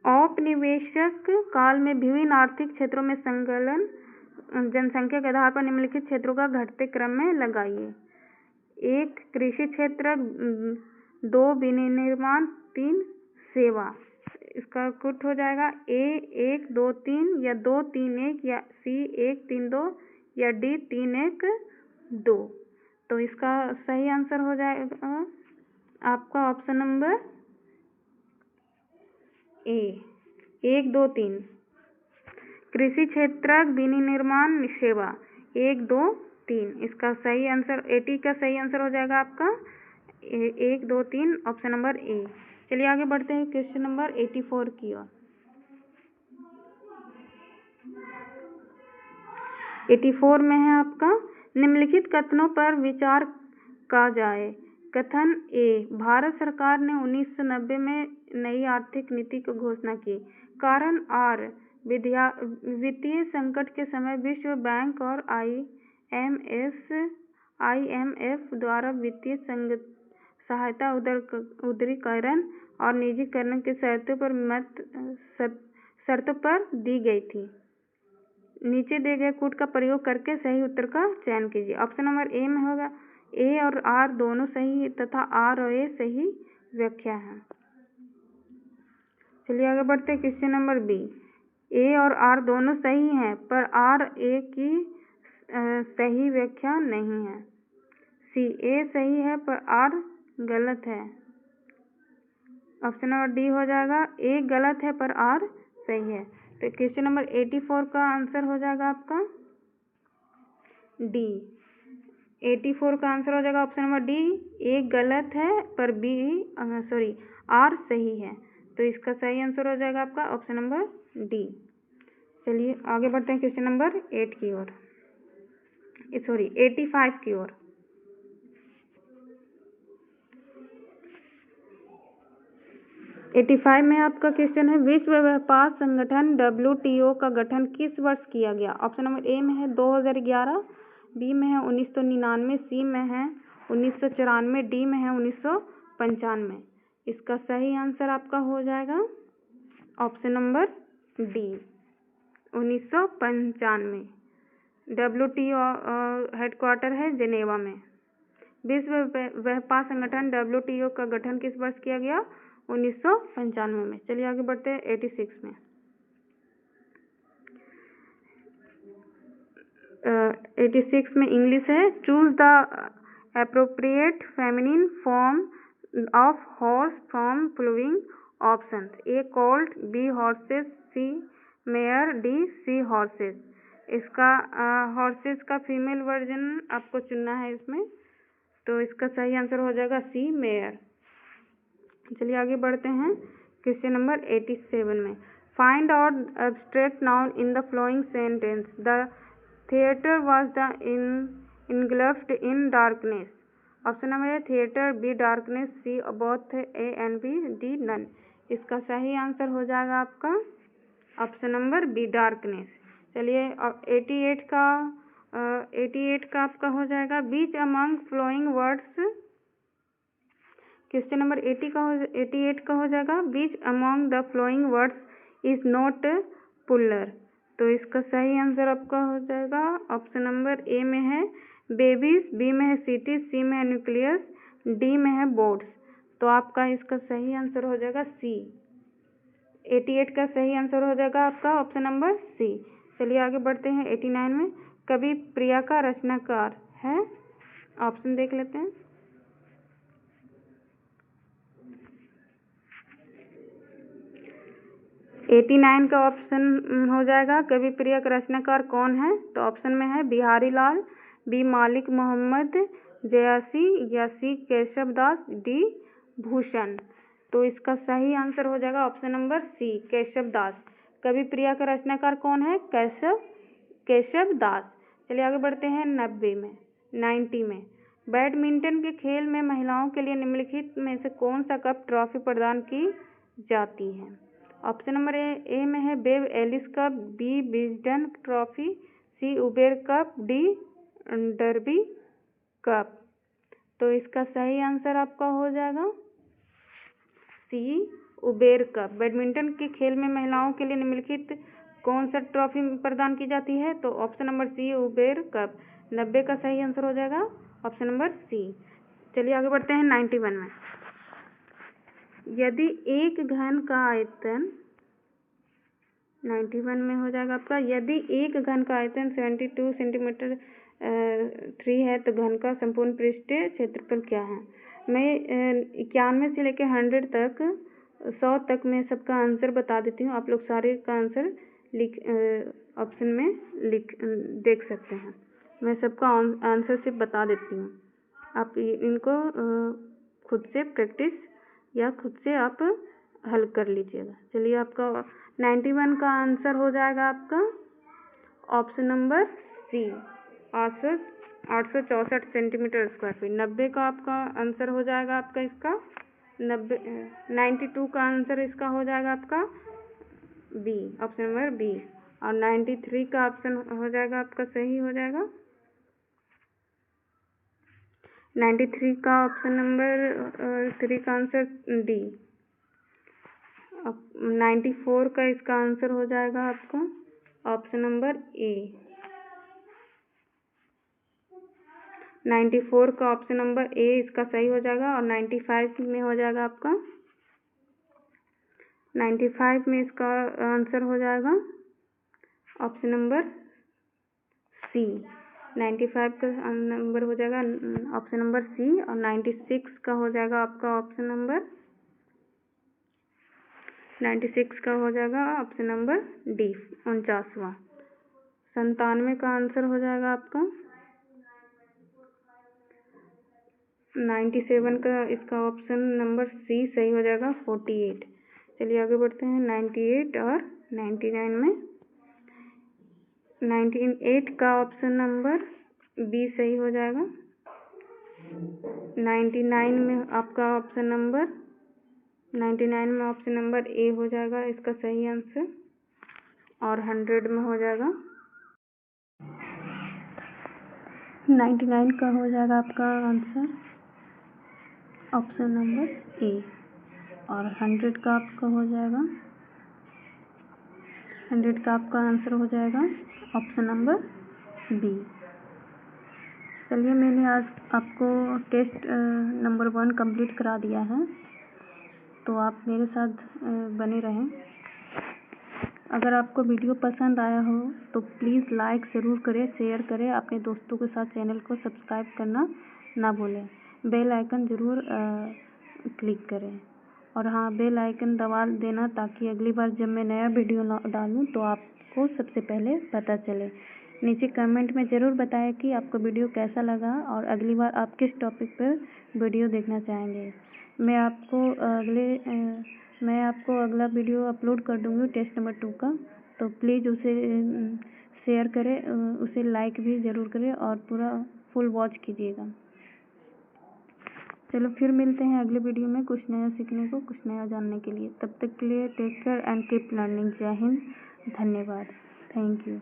औपनिवेशिक काल में विभिन्न आर्थिक क्षेत्रों में संलग्न जनसंख्या के आधार पर निम्नलिखित क्षेत्रों का घटते क्रम में लगाइए। 1 कृषि क्षेत्र, 2 विनिर्माण, 3 सेवा। इसका कुट हो जाएगा ए 1 2 3, या 2 3 1, या सी 1 3 2, या डी 3 1 2। तो इसका सही आंसर हो जाएगा आपका ऑप्शन नंबर ए 1 2 3। कृषि क्षेत्र, विनिर्माण, सेवा 1 2 3। इसका सही आंसर 80 का सही आंसर हो जाएगा आपका 1 2 3 ऑप्शन नंबर ए। चलिए आगे बढ़ते हैं क्वेश्चन नंबर 84 की ओर। 84 में है आपका निम्नलिखित कथनों पर विचार का जाए। कथन ए, भारत सरकार ने 1990 में नई आर्थिक नीति की घोषणा की। कारण आर, वित्तीय संकट के समय विश्व बैंक और IMF द्वारा वित्तीय सहायता उदारीकरण और निजीकरण की शर्तों पर दी गई थी। नीचे दिए गए कूट का प्रयोग करके सही उत्तर का चयन कीजिए। ऑप्शन नंबर ए में होगा ए और आर दोनों सही तथा आर और ए सही व्याख्या है। चलिए आगे बढ़ते हैं। क्वेश्चन नंबर बी, ए और आर दोनों सही हैं पर आर ए की सही व्याख्या नहीं है। सी, ए सही है पर आर गलत है। ऑप्शन नंबर डी हो जाएगा, ए गलत है पर आर सही है। तो क्वेश्चन नंबर 84 का आंसर हो जाएगा आपका डी। 84 का आंसर हो जाएगा ऑप्शन नंबर डी, ए गलत है पर आर सही है। तो इसका सही आंसर हो जाएगा आपका ऑप्शन नंबर डी। चलिए आगे बढ़ते हैं क्वेश्चन नंबर 85 की ओर। 85 में आपका क्वेश्चन है, विश्व व्यापार संगठन WTO का गठन किस वर्ष किया गया। ऑप्शन नंबर ए में है 2011, बी में है 1999, सी में है 1994, डी में है 1995। इसका सही आंसर आपका हो जाएगा option number D, 1995। WTO headquarter है जेनेवा में। विश्व व्यापार संगठन WTO का गठन किस वर्ष किया गया? 1995 में। चलिए आगे बढ़ते हैं 86 में। 86 में इंग्लिश है, choose the appropriate feminine form of horse from following options. A colt, B horses, C mare, D C horses. इसका हॉर्सेस का फीमेल वर्जन आपको चुनना है इसमें, तो इसका सही आंसर हो जाएगा सी मेयर। चलिए आगे बढ़ते हैं क्वेश्चन नंबर 87 में। Find out abstract noun in the following sentence. The theatre was the engulfed in darkness. Option number A theatre, B darkness, C both A and B, D none. इसका सही answer हो जाएगा आपका option number B darkness. चलिए 88 का आपका हो जाएगा which among following words. Question number 88 का हो जाएगा which among the following words is not plural. तो इसका सही आंसर आपका हो जाएगा ऑप्शन नंबर ए में है बेबीज, बी में है सिटीज, सी में है न्यूक्लियस, डी में है बोर्ड्स। तो आपका इसका सही आंसर हो जाएगा सी। 88 का सही आंसर हो जाएगा आपका ऑप्शन नंबर सी। चलिए आगे बढ़ते हैं 89 में। कवि प्रिया का रचनाकार है, ऑप्शन देख लेते हैं। एटी 89 का ऑप्शन हो जाएगा कवि प्रिया का रचनाकार कौन है, तो ऑप्शन में है बिहारी लाल, बी मालिक मोहम्मद जयासी, या सी केशव दास, डी भूषण। तो इसका सही आंसर हो जाएगा ऑप्शन नंबर सी केशव दास। कवि प्रिया का रचनाकार कौन है? केशव दास। चलिए आगे बढ़ते हैं 90 में। बैडमिंटन के खेल में महिलाओं के लिए निम्नलिखित में से कौन सा कप ट्रॉफी प्रदान की जाती है? ऑप्शन नंबर ए में है बेव एलिस cup, B Wisden trophy, C Uber cup, D Derby cup. तो इसका सही आंसर आपका हो जाएगा सी उबेर कप। बैडमिंटन के खेल में महिलाओं के लिए निम्नलिखित कौन सा ट्रॉफी प्रदान की जाती है? तो option number C Uber cup. 90 का सही आंसर हो जाएगा ऑप्शन नंबर सी। चलिए आगे बढ़ते हैं 91 में। यदि एक घन का आयतन 91 में हो जाएगा आपका, यदि एक घन का आयतन 72 सेंटीमीटर 3 है तो घन का संपूर्ण पृष्ठीय क्षेत्रफल क्या है? मैं 91 से लेकर 100 तक मैं सबका आंसर बता देती हूँ, आप लोग सारे का आंसर ऑप्शन में देख सकते हैं। मैं सबका आंसर सिर्फ बता देती हूँ, आप इनको खुद से प्रैक्टिस या खुद से आप हल कर लीजिएगा। चलिए आपका 91 का आंसर हो जाएगा आपका option number C 864 centimetre square feet. 90 का आपका आंसर हो जाएगा आपका इसका 92 का आंसर इसका हो जाएगा आपका बी, ऑप्शन नंबर बी। और 93 का ऑप्शन हो जाएगा आपका सही हो जाएगा 93 का ऑप्शन नंबर 3 का आंसर डी। 94 का इसका आंसर हो जाएगा आपका ऑप्शन नंबर ए। 94 का ऑप्शन नंबर ए इसका सही हो जाएगा। और 95 में हो जाएगा आपका 95 में इसका आंसर हो जाएगा ऑप्शन नंबर सी। 95 का नंबर हो जाएगा ऑप्शन नंबर सी। और 96 का हो जाएगा आपका ऑप्शन नंबर 96 का हो जाएगा ऑप्शन नंबर डी 49वां। 97 का आंसर हो जाएगा आपका 97 का इसका ऑप्शन नंबर सी सही हो जाएगा 48। चलिए आगे बढ़ते हैं 98 और 99 में। 98 का ऑप्शन नंबर बी सही हो जाएगा। 99 में आपका ऑप्शन नंबर 99 में ऑप्शन नंबर ए हो जाएगा इसका सही आंसर। और 100 में हो जाएगा 99 का हो जाएगा आपका आंसर ऑप्शन नंबर ए। और 100 का आपका हो जाएगा 100 का आपका आंसर हो जाएगा ऑप्शन नंबर बी। चलिए मैंने आज आपको टेस्ट नंबर 1 कंप्लीट करा दिया है, तो आप मेरे साथ बने रहें। अगर आपको वीडियो पसंद आया हो तो प्लीज़ लाइक ज़रूर करें, शेयर करें, अपने दोस्तों के साथ चैनल को सब्सक्राइब करना ना भूलें। बेल आइकन ज़रूर क्लिक करें। और हाँ, बेल आइकन दबा देना ताकि अगली बार जब मैं नया वीडियो डालूँ तो आपको सबसे पहले पता चले। नीचे कमेंट में ज़रूर बताएं कि आपको वीडियो कैसा लगा और अगली बार आप किस टॉपिक पर वीडियो देखना चाहेंगे। मैं आपको अगला वीडियो अपलोड कर दूँगी टेस्ट नंबर 2 का, तो प्लीज़ उसे शेयर करें, उसे लाइक भी ज़रूर करें और पूरा फुल वॉच कीजिएगा। चलो फिर मिलते हैं अगले वीडियो में कुछ नया सीखने को, कुछ नया जानने के लिए। तब तक के लिए take care and keep learning. Jai Hind, धन्यवाद, थैंक यू।